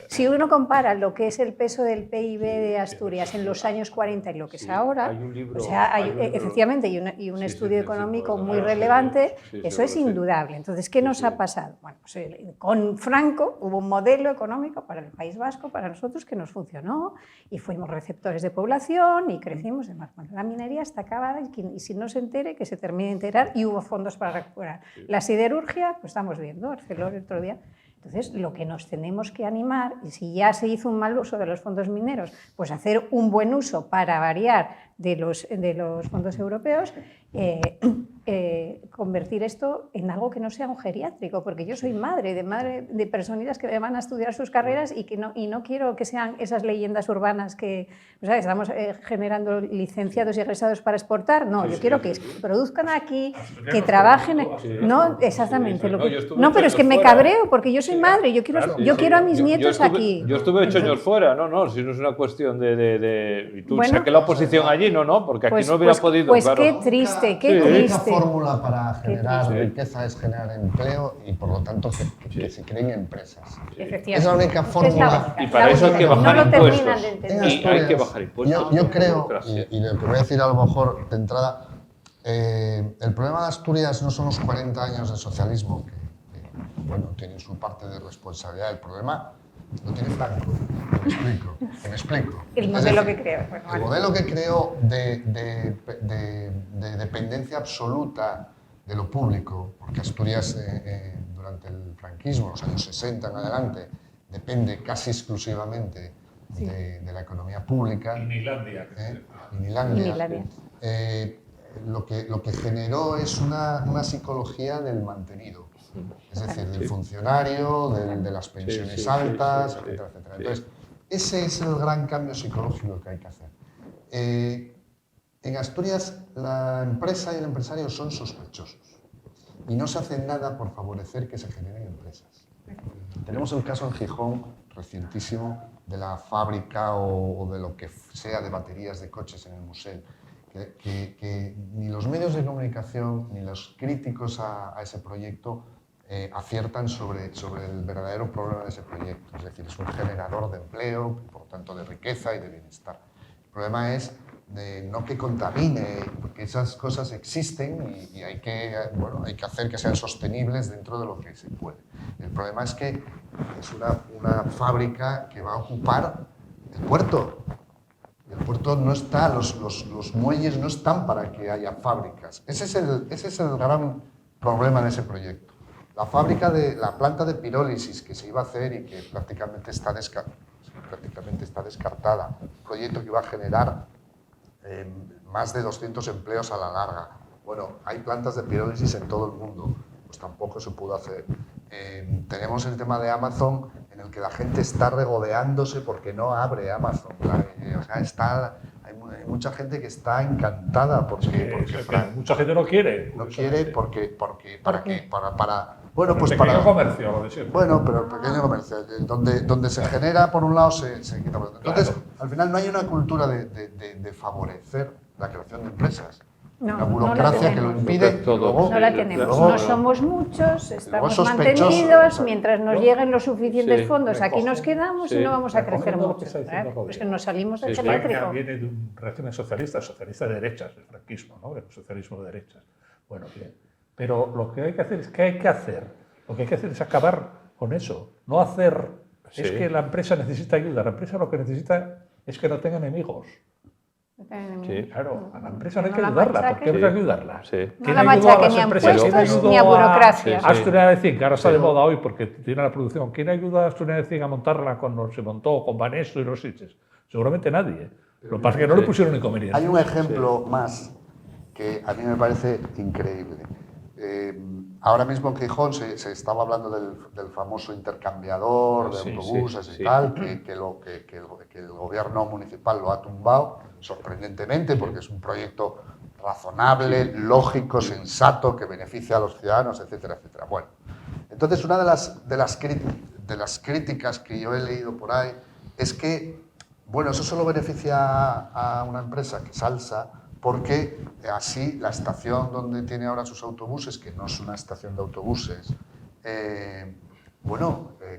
Si uno compara lo que es el peso del PIB de Asturias en los años 40 y lo que es ahora, o sea, efectivamente, y un estudio económico muy relevante, eso es indudable. Entonces, ¿qué nos ha pasado? Bueno, pues con Franco hubo un modelo económico para el País Vasco, para nosotros, que nos funcionó, y fuimos receptores de población y crecimos. Además, bueno, la minería está acabada y si no se entere, que se termine de enterar, y hubo fondos para recuperar. La siderurgia, pues estamos viendo, Arcelor el otro día. Entonces, lo que nos tenemos que animar, y si ya se hizo un mal uso de los fondos mineros, pues hacer un buen uso para variar de los fondos europeos, convertir esto en algo que no sea un geriátrico, porque yo soy madre de personitas que van a estudiar sus carreras y no quiero que sean esas leyendas urbanas que, o sea, estamos generando licenciados y egresados para exportar. No, yo quiero que produzcan aquí, que trabajen. No, exactamente. No, pero es que me cabreo porque yo soy madre, yo quiero a mis nietos aquí. Yo estuve 8 años fuera, si no es una cuestión y tú saqué la oposición allí, porque aquí no hubiera podido. Pues claro. Qué triste. La única fórmula para generar riqueza es generar empleo y, por lo tanto, que se creen empresas. Es la única fórmula. Y para eso hay que bajar impuestos. Y hay que bajar impuestos. Yo creo, y lo que voy a decir a lo mejor de entrada, el problema de Asturias no son los 40 años de socialismo, que tienen su parte de responsabilidad. El problema lo tiene Franco. Que me explico. El modelo que creo. El modelo que creo de dependencia absoluta de lo público, porque Asturias durante el franquismo, los años 60 en adelante, depende casi exclusivamente de la economía pública. Inilandia. Lo que generó es una psicología del mantenido. Es decir, del funcionario, de las pensiones altas, etcétera, etcétera. Entonces, ese es el gran cambio psicológico que hay que hacer. En Asturias, la empresa y el empresario son sospechosos y no se hace nada por favorecer que se generen empresas. Tenemos el caso en Gijón, recientísimo, de la fábrica o de lo que sea de baterías de coches en el Musel, que ni los medios de comunicación ni los críticos a ese proyecto aciertan sobre el verdadero problema de ese proyecto. Es decir, es un generador de empleo, por lo tanto de riqueza y de bienestar. El problema es no que contamine, porque esas cosas existen y hay que hacer que sean sostenibles dentro de lo que se puede. El problema es que es una fábrica que va a ocupar el puerto. El puerto no está, los muelles no están para que haya fábricas. Ese es el gran problema de ese proyecto. La planta de pirólisis que se iba a hacer y que prácticamente está descartada, un proyecto que iba a generar más de 200 empleos a la larga. Bueno, hay plantas de pirólisis en todo el mundo, pues tampoco se pudo hacer. Tenemos el tema de Amazon, en el que la gente está regodeándose porque no abre Amazon. Hay mucha gente que está encantada porque mucha gente no quiere. No quiere porque Bueno, pues pequeño para... comercio, lo de siempre. Bueno, pero el pequeño comercio, donde se genera, por un lado, se quita por otro. Entonces, Claro. al final no hay una cultura de favorecer la creación de empresas. No, Una no la burocracia que lo tenemos. impide y Todo. luego... No la Sí, tenemos. luego- No somos muchos, estamos sospechoso, mantenidos. exacto. Mientras nos lleguen los suficientes Sí, fondos, me aquí nos cogen. quedamos Sí. y no vamos a Me cogen crecer todo lo que mucho. está diciendo Rodrigo. Pues que nos salimos del Sí, tema España eléctrico. viene de un régimen socialista de derechas, del franquismo, ¿no? El socialismo de derechas. Bueno, bien. Pero lo que hay que hacer es, ¿qué hay que hacer? Lo que hay que hacer es acabar con eso. No hacer... Es Sí. que la empresa necesita ayuda. La empresa lo que necesita es que no tenga enemigos. Sí. Claro, a la empresa no hay No que la ayudarla. ¿Por qué machaque. hay que ayudarla? Sí. No ¿Quién la ayudó a machaque las ni a empresas? ¿Quién impuestos ayudó ni a burocracia. Sí, sí. Asturias de Zinc, que ahora está de moda hoy porque tiene la producción. ¿Quién ayuda a Asturias de Zinc a montarla cuando se montó con Banesto y los Sitges? Seguramente nadie. Lo que pasa es que no le pusieron inconveniente. Hay un ejemplo más que a mí me parece increíble. Ahora mismo en Gijón se estaba hablando del famoso intercambiador de Sí, autobuses sí, y sí. tal, que el gobierno municipal lo ha tumbado, sorprendentemente, porque es un proyecto razonable, lógico, sensato, que beneficia a los ciudadanos, etcétera, etcétera. Bueno, entonces una de las críticas que yo he leído por ahí es que, bueno, eso solo beneficia a una empresa, que es Alsa, porque así la estación donde tiene ahora sus autobuses, que no es una estación de autobuses,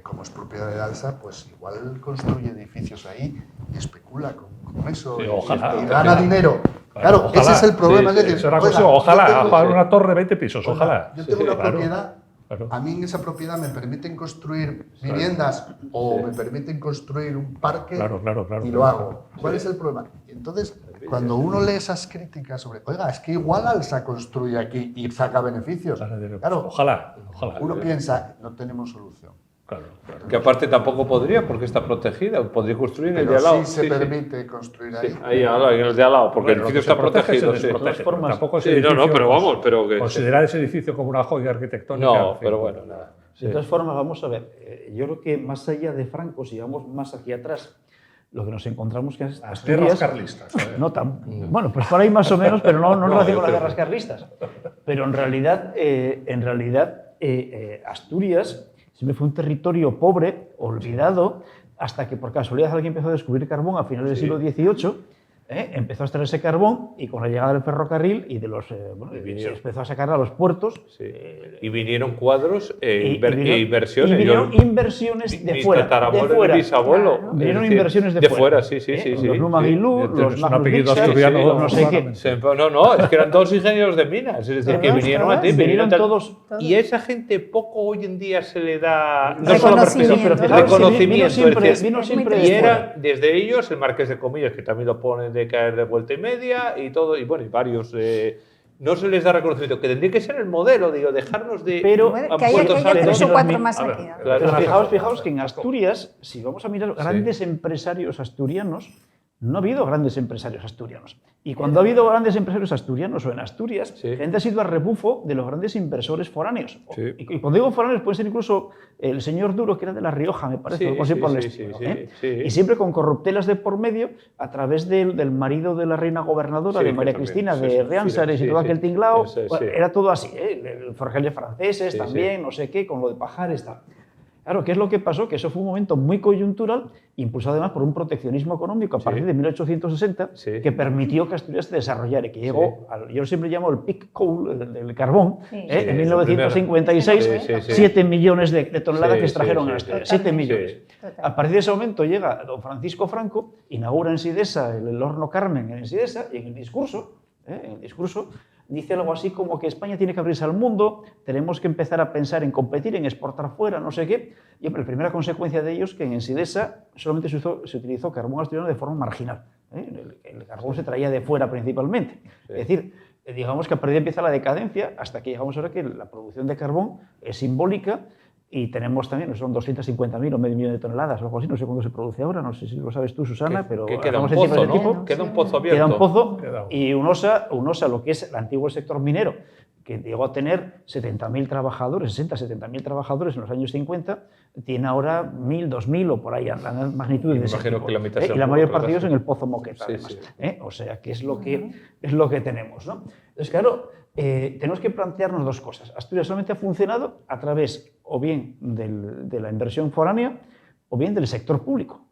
como es propiedad de Alsa, pues igual construye edificios ahí y especula con eso Sí, ojalá, y gana dinero. Claro, Claro, ese ojalá. es el problema. Sí, es sí, decir, Eso era oiga, cosa, ojalá, yo tengo- una torre de 20 pisos, ojalá. yo tengo una Claro, propiedad, claro. a mí en esa propiedad me permiten construir viviendas o me permiten construir un parque Claro, claro, y claro. lo hago. ¿Cuál es el problema? Entonces, cuando uno lee esas críticas sobre, oiga, es que igual Alsa construye aquí y saca beneficios, claro, Ojalá. uno piensa, no tenemos solución. Claro. Que aparte tampoco podría, porque está protegida. Podría construir en el de Pero al lado. sí se permite construir ahí. Sí, ahí al lado, en el de al lado, porque Bueno, el lo edificio que está se protege, protegido. se Sí. desprotege. De todas formas, Tampoco Sí, ese no, edificio, pero vamos, pero que... considerar ese edificio como una joya arquitectónica. No, en fin. pero bueno, nada. Sí. De todas formas, vamos a ver, yo creo que más allá de Franco, si vamos más aquí atrás, lo que nos encontramos que es Las tierras carlistas. No tan, bueno, pues por ahí más o menos, pero no en relación con las guerras carlistas. Pero en realidad, Asturias siempre fue un territorio pobre, olvidado, hasta que por casualidad alguien empezó a descubrir carbón a finales del siglo XVIII. Empezó a extraerse carbón y con la llegada del ferrocarril y de los se empezó a sacar a los puertos. Sí. Y vinieron cuadros Y inversiones. vinieron Yo- inversiones de mi fuera. tatarabuelo de y fuera. mi bisabuelo. Claro. Es Vinieron decir, inversiones de fuera. fuera. Sí. Los Luma sí. Guilú, Tienes los un Magnus apellido Vixar, asturiano, no sé qué. No, es que eran todos ingenieros de minas. Es decir, que Todos, vinieron todos. a ti. Vinieron tal- todos. Y a esa gente poco hoy en día se le da... Reconocimiento. Pero fijaos que reconocimiento. vino Es siempre muy Y de triste. fuera. era desde ellos el Marqués de Comillas, que también lo ponen de caer de vuelta y media, y todo, y bueno, y varios. No se les da reconocimiento, que tendría que ser el modelo, digo, dejarnos de. Pero- Que haya Puerto Santo. 3 o 4 más A ver, aquí. Claro, Pero fijaos que en Asturias, si vamos a mirar grandes empresarios asturianos, no ha habido grandes empresarios asturianos. Y cuando ha habido grandes empresarios asturianos o en Asturias, Sí. gente ha sido al rebufo de los grandes inversores foráneos. Sí. Y cuando digo foráneos, puede ser incluso el señor Duro, que era de La Rioja, me parece, Sí, o algo así sí, por el sí, estilo, sí, ¿eh? sí. Y siempre con corruptelas de por medio, a través del marido de la reina gobernadora, Sí, de María que también, Cristina, sí, de sí, Riánsares sí, y todo sí. aquel tinglao. Ese, Bueno, sí. era todo así, ¿eh? El forjel de franceses Sí, también, sí. no sé qué, con lo de Pajares, tal. Claro, ¿qué es lo que pasó? Que eso fue un momento muy coyuntural, impulsado además por un proteccionismo económico a partir de 1860, Sí. que permitió que Asturias se desarrollara y que llegó, yo siempre llamo el peak coal, el carbón, Sí. en Sí, 1956, sí, sí, sí. 7 millones de toneladas Sí, que extrajeron sí, en sí, Asturias, sí. 7 millones. Sí. Total. A partir de ese momento llega don Francisco Franco, inaugura en Sidesa el horno Carmen en Sidesa, y en el discurso dice algo así como que España tiene que abrirse al mundo, tenemos que empezar a pensar en competir, en exportar fuera, no sé qué. Y hombre, la primera consecuencia de ello es que en Sidesa solamente se utilizó carbón asturiano de forma marginal. El carbón se traía de fuera principalmente. Es decir, digamos que a partir de ahí empieza la decadencia hasta que llegamos ahora que la producción de carbón es simbólica. Y tenemos también, son 250.000 o medio millón de toneladas o algo así, no sé cuándo se produce ahora, no sé si lo sabes tú, Susana, pero Que queda un hagamos el cifras pozo, de ¿no? tipo. Queda un pozo abierto. Queda un pozo Queda un- y un OSA, lo que es el antiguo sector minero, que llegó a tener 70.000 trabajadores, 60-70.000 trabajadores en los años 50, tiene ahora 1.000, 2.000 o por ahí, la magnitud de ese imagino tipo. que la mitad Y sea la mayor público, parte de ellos ¿verdad? en el Pozo Moqueta, Sí, además. sí. O sea, que es lo que tenemos, ¿no? Entonces, claro, tenemos que plantearnos dos cosas. Asturias solamente ha funcionado a través o bien de la inversión foránea o bien del sector público,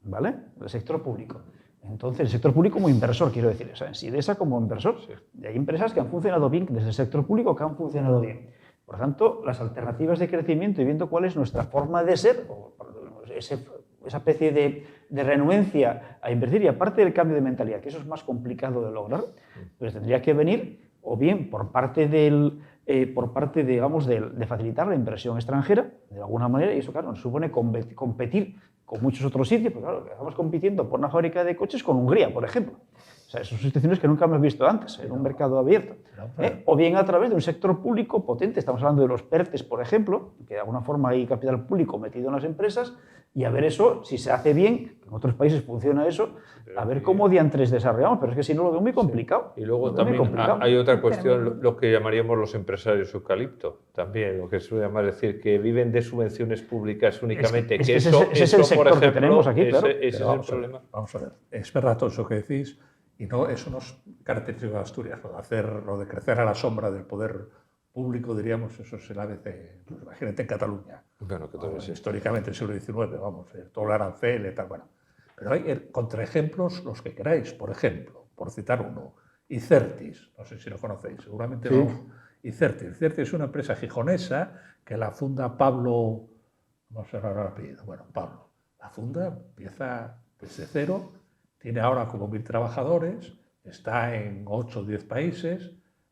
¿vale? Del sector público. Entonces, el sector público como inversor, quiero decir, o sea, en Sidesa como inversor. Y hay empresas que han funcionado bien desde el sector público, que han funcionado bien. Por tanto, las alternativas de crecimiento y viendo cuál es nuestra forma de ser, o esa especie de renuencia a invertir, y aparte del cambio de mentalidad, que eso es más complicado de lograr, pues tendría que venir o bien por parte digamos, de facilitar la inversión extranjera, de alguna manera, y eso, claro, nos supone competir con muchos otros sitios, porque claro, estamos compitiendo por una fábrica de coches con Hungría, por ejemplo. O sea, son situaciones que nunca hemos visto antes en un mercado abierto. O bien a través de un sector público potente, estamos hablando de los PERTES, por ejemplo, que de alguna forma hay capital público metido en las empresas, y a ver eso, si se hace bien, en otros países funciona eso, a ver cómo diantres desarrollamos, pero es que si no lo veo muy complicado. Y luego también hay otra cuestión, lo que llamaríamos los empresarios eucalipto, también, lo que se suele llamar, decir, que viven de subvenciones públicas únicamente. Ese es el sector que tenemos aquí, claro. Ese es el problema. Vamos a ver, es verdad todo eso que decís, y no, eso no es característico de Asturias, lo de crecer a la sombra del poder público, diríamos, eso es el ABC, pues imagínate en Cataluña. Bueno, que todo históricamente, el siglo XIX, vamos, todo el arancel y tal, bueno. Pero hay contraejemplos los que queráis, por ejemplo, por citar uno, Icertis, no sé si lo conocéis, seguramente no. Icertis es una empresa gijonesa que la funda Pablo, no sé el apellido, bueno, Pablo. La funda, empieza desde cero, tiene ahora como 1.000 trabajadores, está en 8 o 10 países,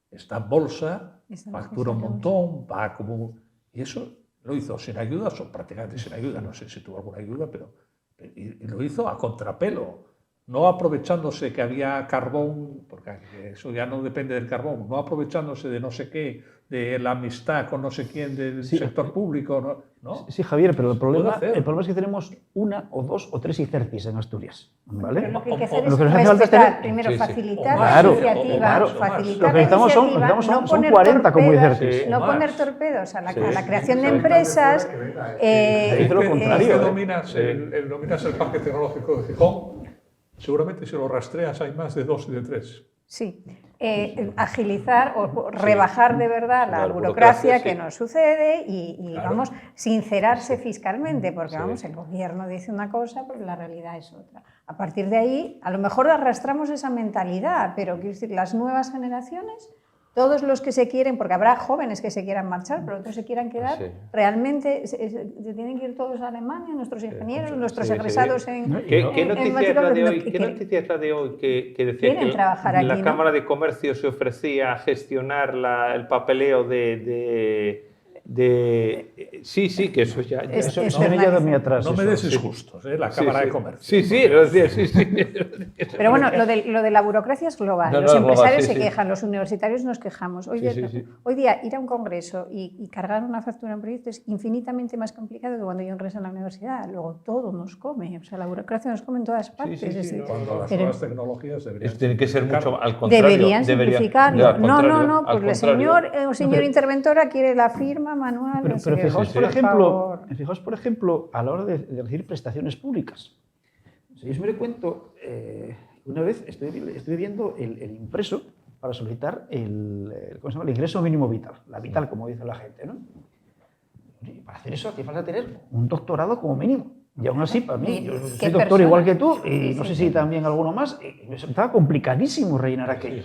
está en bolsa, factura un montón, va como... Y eso lo hizo sin ayuda, o prácticamente sin ayuda, no sé si tuvo alguna ayuda, pero y lo hizo a contrapelo, no aprovechándose que había carbón, porque eso ya no depende del carbón, no aprovechándose de no sé qué, de la amistad con no sé quién del sector público, ¿no? Sí, Javier, pero el problema es que tenemos una o dos o tres Icertis en Asturias, ¿vale? Pero lo que hay que hacer Lo que es nos hace falta es tener... primero facilitar Claro, la iniciativa, facilitar lo que necesitamos son poner 40 como torpedos, Icertis. no poner torpedos a la creación de empresas. Dice lo contrario. Dominas el Parque Tecnológico de Gijón, seguramente si lo rastreas hay más de 2 y de 3. Sí, agilizar o rebajar de verdad la burocracia que nos sucede y vamos, sincerarse fiscalmente, porque vamos, el gobierno dice una cosa, pero la realidad es otra. A partir de ahí, a lo mejor arrastramos esa mentalidad, pero quiero decir, las nuevas generaciones, todos los que se quieren, porque habrá jóvenes que se quieran marchar, pero otros se quieran quedar, realmente se tienen que ir todos a Alemania, nuestros ingenieros, nuestros egresados en... ¿Qué noticia es la de hoy que decía que la Cámara de Comercio se ofrecía a gestionar el papeleo Sí, que eso ya... Eso ya de muy atrás. No me des disgustos, la Cámara de Comercio. Sí, lo decía, sí. Pero bueno, lo de la burocracia es global. Los empresarios se quejan, los universitarios nos quejamos. Hoy día ir a un congreso y cargar una factura en proyecto es infinitamente más complicado que cuando yo ingreso a la universidad. Luego todo nos come, o sea, la burocracia nos come en todas partes. Cuando las nuevas tecnologías deberían... Tiene que ser mucho al contrario. Deberían simplificarlo. No, pues el señor interventora quiere la firma manual. Pero fijaos, por ejemplo, a la hora de recibir prestaciones públicas. Yo os me cuento, una vez estoy viendo el impreso para solicitar el ingreso mínimo vital, la vital, como dice la gente, ¿no? Y para hacer eso hace falta tener un doctorado como mínimo. Y aún así, para mí, yo soy doctor igual que tú, y no sé si también alguno más, estaba complicadísimo rellenar aquello.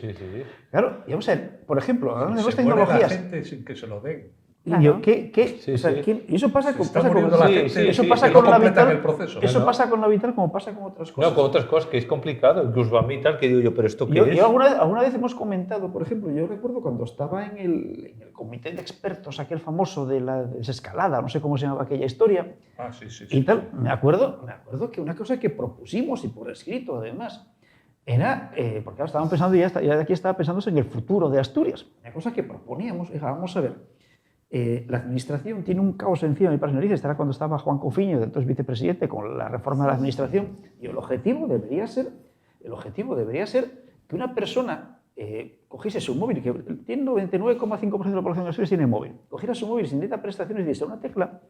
Claro, y vamos a ver, por ejemplo, hablando de nuevas tecnologías... Se pone la gente sin que se lo den. Claro. Y eso pasa con la vital. Eso pasa con la vital como pasa con otras cosas. No, con otras cosas, que es complicado. Incluso a mí tal, que digo yo, pero ¿esto qué es? Yo alguna vez hemos comentado, por ejemplo, yo recuerdo cuando estaba en el comité de expertos, aquel famoso de la desescalada, no sé cómo se llamaba aquella historia, y tal, me acuerdo que una cosa que propusimos, y por escrito además, era, porque ahora estaban pensando, ya de aquí estaba pensando en el futuro de Asturias. Una cosa que proponíamos, vamos a ver, la administración tiene un caos encima de mi narices, estará cuando estaba Juan Coufiño, entonces vicepresidente, con la reforma de la administración, y el objetivo debería ser que una persona cogiese su móvil, que tiene 99,5% de la población de Asturias tiene móvil, cogiera su móvil sin necesita prestaciones y diese una tecla,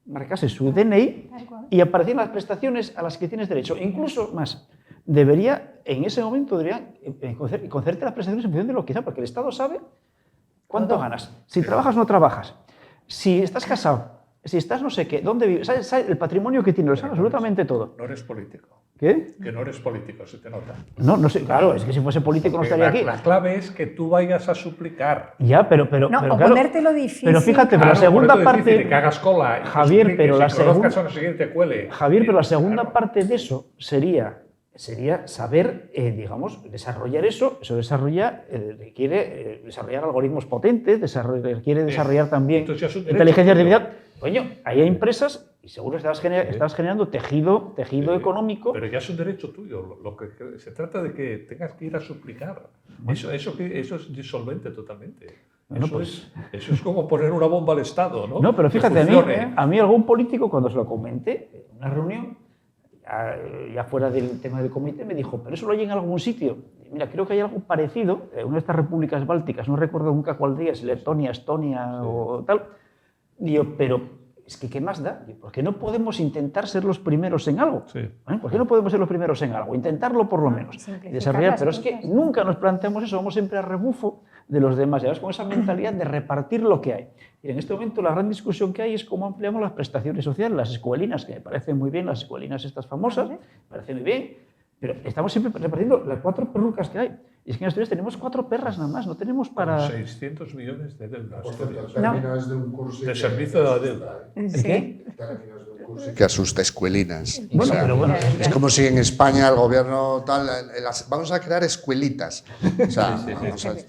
marcase su DNI y aparecían las prestaciones a las que tienes derecho. Incluso más, en ese momento deberían concederte las prestaciones en función de lo que sea, porque el Estado sabe cuánto ganas, si trabajas o no trabajas, si estás casado, si estás no sé qué, dónde vives, sabe el patrimonio que tienes, lo sabe absolutamente todo. No eres político. ¿Qué? Que no eres político, se te nota. No sé, claro, es que si fuese político no estaría aquí. La clave es que tú vayas a suplicar. Ya, pero No, o claro, ponértelo difícil. pero fíjate, pero la segunda parte... Que hagas cola. Javier, pero la segunda... Javier, pero la segunda parte de eso sería saber, digamos, desarrollar eso. Eso requiere desarrollar algoritmos potentes, requiere desarrollar también inteligencia artificial. Coño, ahí hay empresas y seguro estabas generando tejido económico. Pero ya es un derecho tuyo. Lo que se trata de que tengas que ir a suplicar. Eso es disolvente totalmente. Bueno, eso es como poner una bomba al Estado, ¿no? No, pero fíjate, a mí algún político cuando se lo comenté en una reunión, ya fuera del tema del comité, me dijo, pero eso lo hay en algún sitio. Y mira, creo que hay algo parecido en una de estas repúblicas bálticas, no recuerdo nunca cuál día, si Letonia, Estonia o tal. Digo, pero es que ¿qué más da? ¿Por qué no podemos intentar ser los primeros en algo? Sí. ¿Por qué no podemos ser los primeros en algo? Intentarlo por lo menos. Desarrollar, pero es que nunca nos planteamos eso, vamos siempre a rebufo de los demás, ya ves, con esa mentalidad de repartir lo que hay. Y en este momento la gran discusión que hay es cómo ampliamos las prestaciones sociales, las escuelinas, que me parecen muy bien, las escuelinas estas famosas, me parecen muy bien, pero estamos siempre repartiendo las 4 perrucas que hay. Y es que en Asturias tenemos 4 perras nada más, no tenemos para... 600 millones de deudas. Es de un curso de servicio de la deuda. ¿El qué? Que asusta escuelinas. Bueno, O sea, pero bueno, es como si en España el gobierno tal, vamos a crear escuelitas. O sea,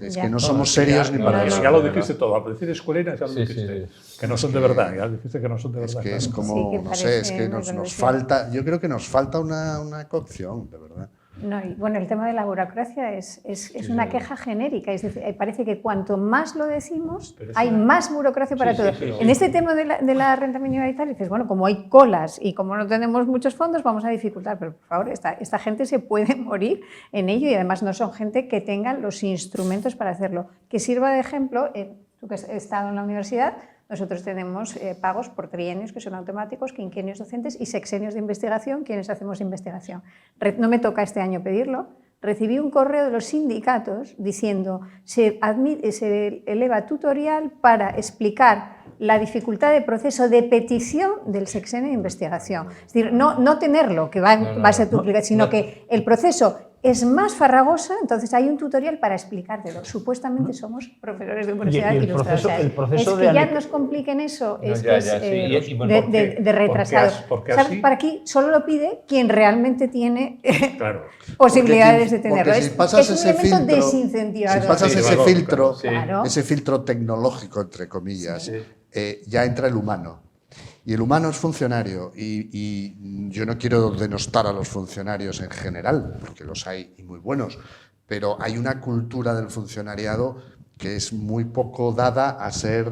es que no somos serios ni para eso. Ya lo dijiste todo, al decir escuelinas ya lo dijiste. Que no son de verdad, ya dijiste que no son de verdad. Es que es claro. como, Sí, que no sé, es que parece nos falta, yo creo que nos falta una cocción, de verdad. No, y bueno, el tema de la burocracia es una queja genérica, es decir, parece que cuanto más lo decimos, hay más burocracia para todo. En este tema de la renta mínima vital dices, bueno, como hay colas y como no tenemos muchos fondos, vamos a dificultar, pero por favor, esta gente se puede morir en ello y además no son gente que tengan los instrumentos para hacerlo. Que sirva de ejemplo, tú que has estado en la universidad, nosotros tenemos pagos por trienios que son automáticos, quinquenios docentes y sexenios de investigación, quienes hacemos investigación. No me toca este año pedirlo. Recibí un correo de los sindicatos diciendo se eleva tutorial para explicar la dificultad de proceso de petición del sexenio de investigación. Es decir, no tenerlo, que va a ser duplicado, sino que el proceso es más farragoso, entonces hay un tutorial para explicártelo. Supuestamente somos profesores de universidad y el proceso es que ya nos compliquen eso, es de retrasados. ¿Sabes? Para aquí solo lo pide quien realmente tiene posibilidades de tenerlo. Si pasas es un elemento desincentivador. Si pasas ese filtro tecnológico, entre comillas, ya entra el humano. Y el humano es funcionario y yo no quiero denostar a los funcionarios en general, porque los hay y muy buenos, pero hay una cultura del funcionariado que es muy poco dada a ser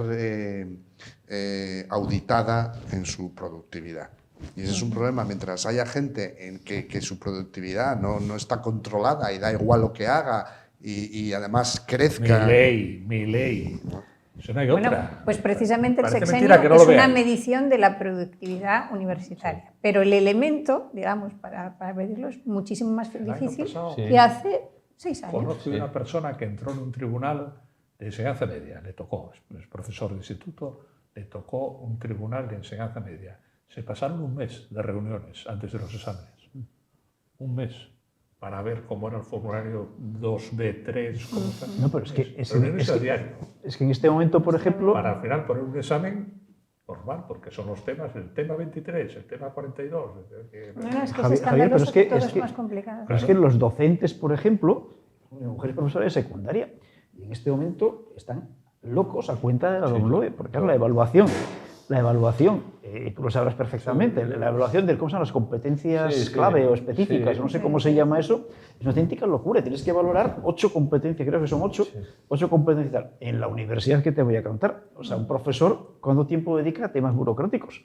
auditada en su productividad. Y ese es un problema. Mientras haya gente en que su productividad no está controlada y da igual lo que haga y además crezca... Mi ley. Eso no hay otra. Bueno, pues precisamente el Parece sexenio mentira que no es lo una vean. medición de la productividad universitaria, pero el elemento, digamos, para medirlo es muchísimo más difícil que hace 6 años. Conocí una persona que entró en un tribunal de enseñanza media, le tocó, es profesor de instituto, le tocó un tribunal de enseñanza media. Se pasaron un mes de reuniones antes de los exámenes. Un mes. Para ver cómo era el formulario 2B3, cómo está. No, pero es que en este momento, por ejemplo... Para al final poner un examen normal, porque son los temas, el tema 23, el tema 42. No, es que Javier, es escandaloso, pero todo es más complicado. Pero es que los docentes, por ejemplo, mujeres profesoras de secundaria, y en este momento están locos a cuenta de la LOMLOE, porque claro, la evaluación, tú lo sabrás perfectamente, la evaluación de cómo son las competencias clave o específicas, no sé cómo se llama eso, es una auténtica locura. Tienes que valorar 8 competencias, creo que son 8 competencias. En la universidad que te voy a contar, o sea, un profesor, ¿cuánto tiempo dedica a temas burocráticos?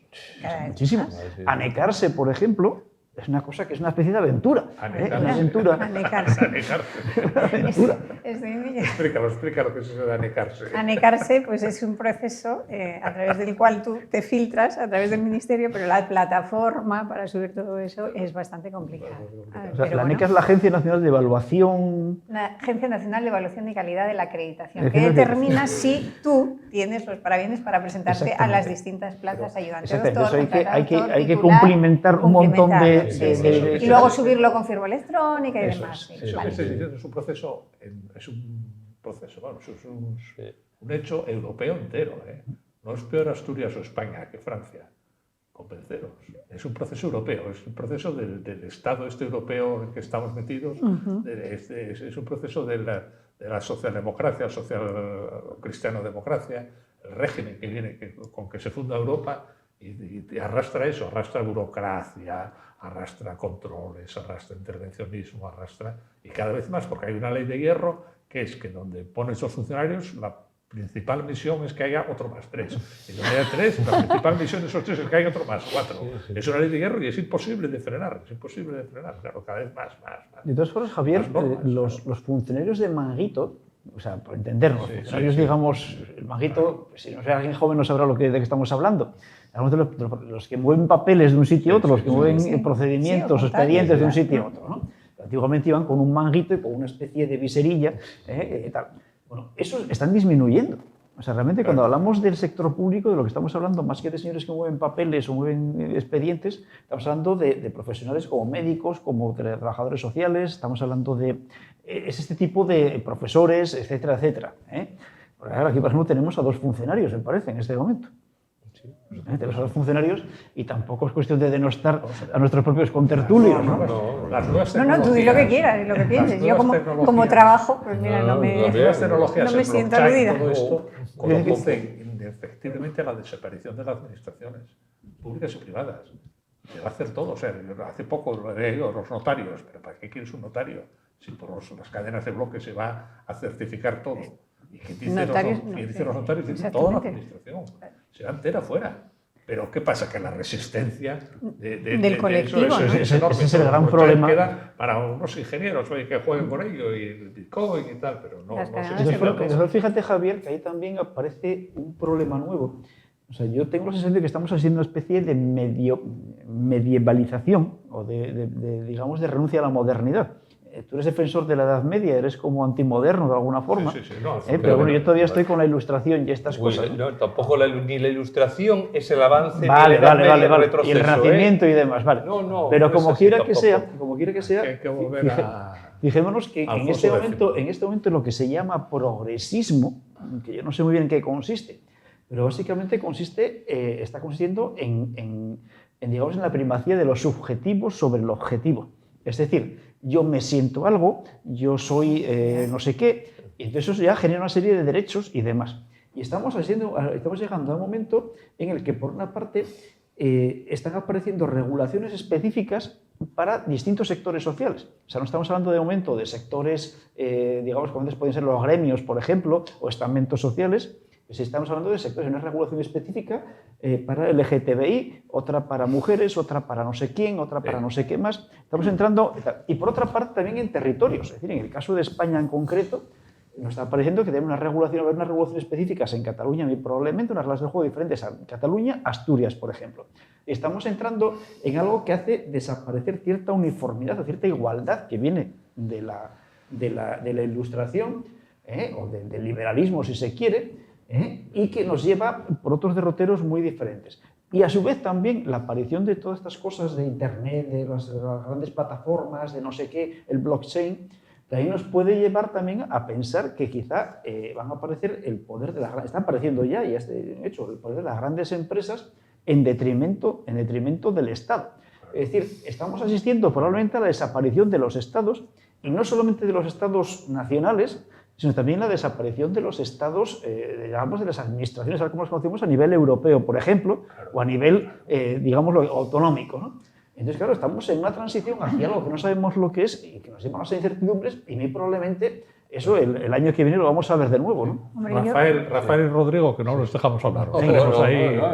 Muchísimo. Anecarse, por ejemplo, es una cosa que es una especie de aventura. Una aventura. Anecarse. Anecarse. Explícalo lo que es eso de anecarse. Anecarse, pues es un proceso a través del cual tú te filtras a través del ministerio, pero la plataforma para subir todo eso es bastante complicada. O sea, la ANECA es la Agencia Nacional de Evaluación. La Agencia Nacional de Evaluación y Calidad de la Acreditación, que determina si tú tienes los parabienes para presentarte a las distintas plazas ayudante doctor, hay que cumplimentar un montón de... Y luego subirlo con firma electrónica y demás. Es un proceso, bueno, es un hecho europeo entero. No es peor Asturias o España que Francia, convenceros. Es un proceso europeo, es un proceso del Estado europeo en el que estamos metidos, es un proceso de la socialdemocracia, social-cristiano-democracia, el régimen que viene, con que se funda Europa, y arrastra eso, arrastra burocracia, arrastra controles, arrastra intervencionismo, y cada vez más, porque hay una ley de hierro que es que donde ponen esos funcionarios, la principal misión es que haya otro más 3. Y donde haya 3, la principal misión de esos 3 es que haya otro más 4. Es una ley de hierro y es imposible de frenar, claro, cada vez más. De todas formas, Javier, los funcionarios de Manguito, o sea, por entendernos, funcionarios, digamos, el Manguito, si no sea alguien joven no sabrá de qué estamos hablando. Hablamos de los que mueven papeles de un sitio a otro, los que mueven procedimientos, expedientes de un sitio a otro, ¿no? Antiguamente iban con un manguito y con una especie de viserilla, tal. Bueno, esos están disminuyendo. O sea, realmente cuando hablamos del sector público, de lo que estamos hablando, más que de señores que mueven papeles o mueven expedientes, estamos hablando de profesionales como médicos, como trabajadores sociales, estamos hablando es este tipo de profesores, etcétera, etcétera. Porque ahora aquí, por ejemplo, tenemos a 2 funcionarios, me parece, en este momento. Tenemos a 2 funcionarios y tampoco es cuestión de denostar a nuestros propios contertulios, ¿no? No, tú di lo que quieras y lo que pienses. Yo como trabajo, pues mira, no me siento aludida. Todo esto conduce indefectiblemente a la desaparición de las administraciones públicas y privadas. Se va a hacer todo. O sea, hace poco lo he leído, los notarios, pero ¿para qué quieres un notario? Si por las cadenas de bloques se va a certificar todo. ¿Y qué dicen los notarios? Dicen toda la administración. Se va entera fuera. Pero ¿qué pasa? Que la resistencia del colectivo, ese es el gran problema. Queda para unos ingenieros que jueguen con ello y el Bitcoin y tal, pero no se fíjate, Javier, que ahí también aparece un problema nuevo. O sea, yo tengo la sensación de que estamos haciendo una especie de medievalización o digamos, de renuncia a la modernidad. Tú eres defensor de la Edad Media, eres como antimoderno de alguna forma. Pero bueno, yo todavía estoy con la Ilustración y estas cosas. No, tampoco ni la Ilustración es el avance, vale, ni la Edad Media, el retroceso. Y el Renacimiento y demás, vale. Pero como quiera que sea, hay que volver fijémonos que en este momento lo que se llama progresismo, que yo no sé muy bien en qué consiste, pero básicamente está consistiendo en la primacía de los subjetivos sobre el objetivo. Es decir, yo me siento algo, yo soy no sé qué, y entonces eso ya genera una serie de derechos y demás. Y estamos llegando a un momento en el que, por una parte, están apareciendo regulaciones específicas para distintos sectores sociales. O sea, no estamos hablando de momento de sectores, digamos, como antes pueden ser los gremios, por ejemplo, o estamentos sociales. Si estamos hablando de sectores, una regulación específica para LGTBI, otra para mujeres, otra para no sé quién, otra para no sé qué más. Estamos entrando, y por otra parte también en territorios, es decir, en el caso de España en concreto, nos está pareciendo que tenemos unas regulaciones específicas en Cataluña y probablemente unas reglas del juego diferentes en Cataluña, Asturias, por ejemplo. Estamos entrando en algo que hace desaparecer cierta uniformidad o cierta igualdad que viene de la Ilustración o del liberalismo, si se quiere, y que nos lleva por otros derroteros muy diferentes. Y a su vez también la aparición de todas estas cosas de Internet, de las grandes plataformas, de no sé qué, el blockchain, también nos puede llevar también a pensar que quizá van a aparecer el poder de está apareciendo ya, y este hecho, el poder de las grandes empresas en detrimento del Estado. Es decir, estamos asistiendo probablemente a la desaparición de los estados, y no solamente de los estados nacionales, sino también la desaparición de los estados, digamos, de las administraciones, tal como las conocemos a nivel europeo, por ejemplo, o a nivel, digamos, autonómico, ¿no? Entonces, claro, estamos en una transición hacia algo que no sabemos lo que es y que nos lleva a unas incertidumbres, y muy probablemente eso el año que viene lo vamos a ver de nuevo, ¿no? Rafael y Rodrigo, que no los dejamos hablar.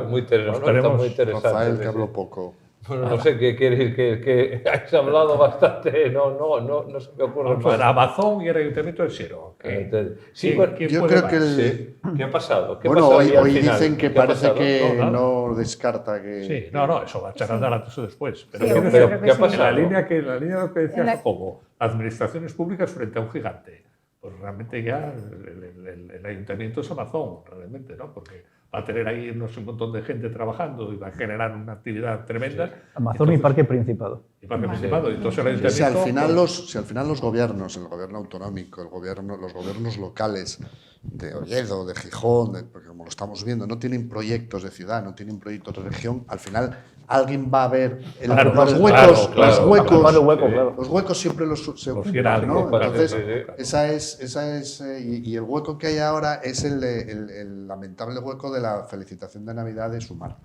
Muy interesante. Rafael, que habló poco. Bueno, no sé qué queréis, que has hablado bastante, no se me ocurre Vamos a ver, más. Amazon y el Ayuntamiento de Xero. Sí, bueno, Yo puede creo más? que sí. ¿Qué ha pasado? ¿Qué bueno, pasaría al hoy final? dicen que ¿Qué ha parece pasado? que No, nada. no descarta que... Sí, no, eso va a echar a andar antes o después. Pero, Sí, quiero yo decir, creo que ¿qué ha sí. pasado? la línea de lo que decía En la- Jacobo, administraciones públicas frente a un gigante. Pues realmente ya el ayuntamiento es Amazon, realmente, ¿no? Porque va a tener ahí un montón de gente trabajando y va a generar una actividad tremenda. Amazon y Parque Principado. Y Parque Principado. Entonces el Si ayuntamiento... al final los gobiernos, el gobierno autonómico, los gobiernos locales de Oviedo, de Gijón, porque como lo estamos viendo, no tienen proyectos de ciudad, no tienen proyectos de región, al final alguien va a ver Claro, los claro, huecos, claro, los huecos siempre se ocupan, ¿no? Entonces, esa es y el hueco que hay ahora es el lamentable hueco de la felicitación de Navidad de Sumar.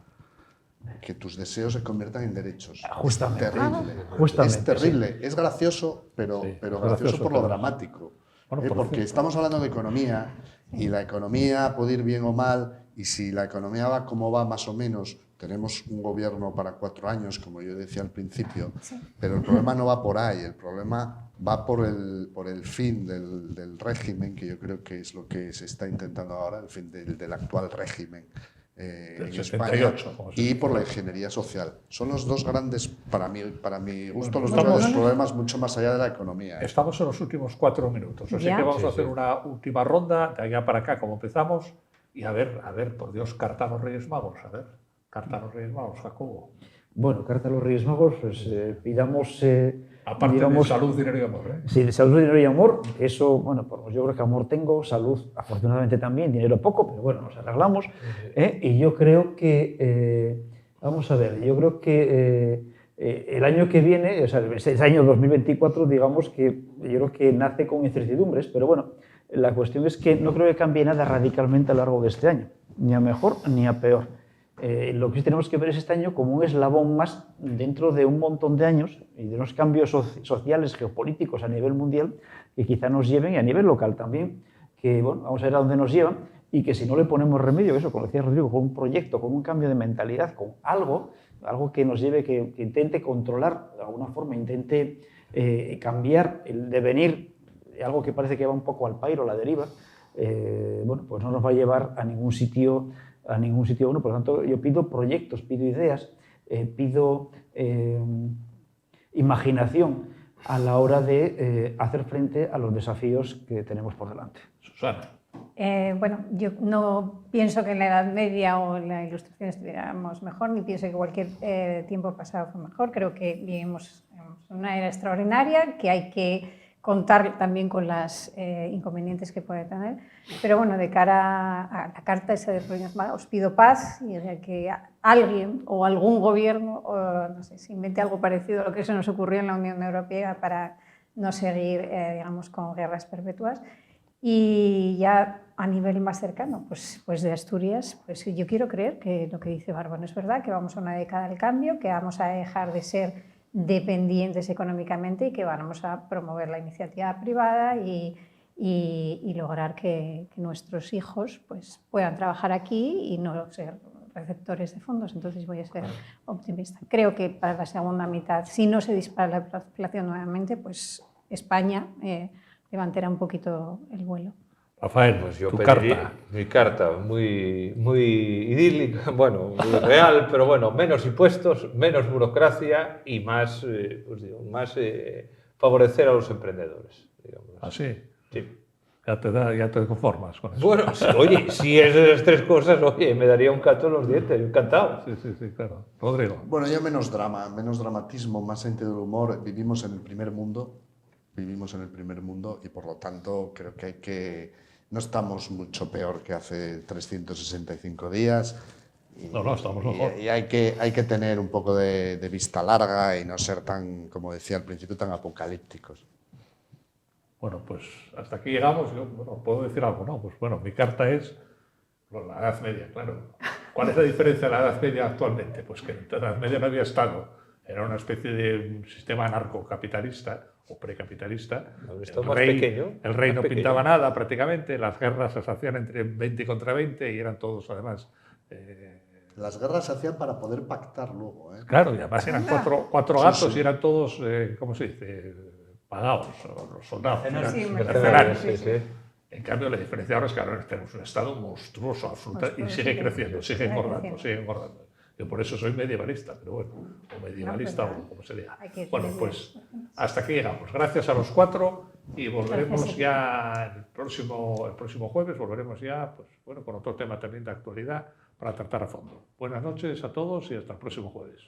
Que tus deseos se conviertan en derechos. Justamente. Es terrible. Justamente, Es terrible. Es gracioso, pero gracioso por lo claro. dramático. Bueno, por Porque cierto. estamos hablando de economía y la economía puede ir bien o mal. Y si la economía va como va, más o menos, tenemos un gobierno para 4 años, como yo decía al principio. Pero el problema no va por ahí. El problema va por el fin del régimen, que yo creo que es lo que se está intentando ahora, el fin del actual régimen. En 78, España, como se y dice. por la ingeniería social. Son los dos grandes, para mi gusto, los dos estamos- grandes problemas mucho más allá de la economía. Estamos en los últimos 4 minutos, así Ya. que vamos Sí, a hacer sí. una última ronda, de allá para acá, como empezamos, y a ver, por Dios, carta a los Reyes Magos, carta a los Reyes Magos, Jacobo. Bueno, carta a los Reyes Magos, pues pidamos... Aparte digamos, de salud, dinero y amor, ¿eh? Sí, de salud, dinero y amor, eso, bueno, pues yo creo que amor tengo, salud afortunadamente también, dinero poco, pero bueno, nos arreglamos. Y yo creo que, vamos a ver, yo creo que el año que viene, o sea, ese año 2024, digamos que yo creo que nace con incertidumbres, pero bueno, la cuestión es que no creo que cambie nada radicalmente a lo largo de este año, ni a mejor ni a peor. Lo que sí tenemos que ver es este año como un eslabón más dentro de un montón de años y de unos cambios sociales, geopolíticos a nivel mundial que quizá nos lleven, y a nivel local también, que bueno, vamos a ver a dónde nos llevan, y que si no le ponemos remedio, eso, como decía Rodrigo, con un proyecto, con un cambio de mentalidad, con algo que nos lleve, que intente controlar de alguna forma, intente cambiar el devenir, algo que parece que va un poco al pairo, a la deriva, bueno, pues no nos va a llevar a ningún sitio bueno. Por lo tanto, yo pido proyectos, pido ideas, pido imaginación a la hora de hacer frente a los desafíos que tenemos por delante. Susana. Bueno, yo no pienso que en la Edad Media o en la Ilustración estuviéramos mejor, ni pienso que cualquier tiempo pasado fue mejor. Creo que vivimos en una era extraordinaria, que hay que contar también con los inconvenientes que puede tener. Pero bueno, de cara a la carta esa de Reyes Magos, os pido paz y de que alguien o algún gobierno, o, no sé, se invente algo parecido a lo que se nos ocurrió en la Unión Europea para no seguir, digamos, con guerras perpetuas. Y ya a nivel más cercano, pues de Asturias, pues yo quiero creer que lo que dice Bárbara es verdad, que vamos a una década del cambio, que vamos a dejar de ser dependientes económicamente y que vamos a promover la iniciativa privada y lograr que nuestros hijos pues, puedan trabajar aquí y no ser receptores de fondos. Entonces voy a ser optimista. Creo que para la segunda mitad, si no se dispara la inflación nuevamente, pues España levantará un poquito el vuelo. Rafael, Pues yo tu pediría carta. mi carta, muy idílica, bueno, muy real, pero bueno, menos impuestos, menos burocracia y más, pues digo, más favorecer a los emprendedores. Digamos. ¿Así? Sí. Ya te conformas con eso. Bueno, oye, si es esas tres cosas, oye, me daría un canto en los dientes, encantado. Sí, claro. Rodrigo. Bueno, ya menos drama, menos dramatismo, más sentido del humor. Vivimos en el primer mundo y por lo tanto creo que no estamos mucho peor que hace 365 días. No, estamos mejor. Y hay que tener un poco de vista larga y no ser tan, como decía al principio, tan apocalípticos. Bueno, pues hasta aquí llegamos. Yo, ¿puedo decir algo? No, pues bueno, mi carta es la Edad Media, claro. ¿Cuál es la diferencia de la Edad Media actualmente? Pues que en la Edad Media no había Estado. Era una especie de sistema anarcocapitalista o precapitalista. El rey no pintaba nada prácticamente, las guerras se hacían entre 20 contra 20 y eran todos además Las guerras se hacían para poder pactar luego. Claro, y además eran cuatro gatos y eran todos, ¿cómo se dice? Pagados, los soldados. Mercenarios. En cambio, la diferencia ahora es que ahora tenemos un Estado monstruoso, absoluta, y sigue creciendo, sigue engordando. Yo por eso soy medievalista, pero bueno, o medievalista o como se diga. Bueno, pues hasta aquí llegamos. Gracias a los 4 y volveremos ya el próximo jueves, volveremos ya pues, bueno, con otro tema también de actualidad para tratar a fondo. Buenas noches a todos y hasta el próximo jueves.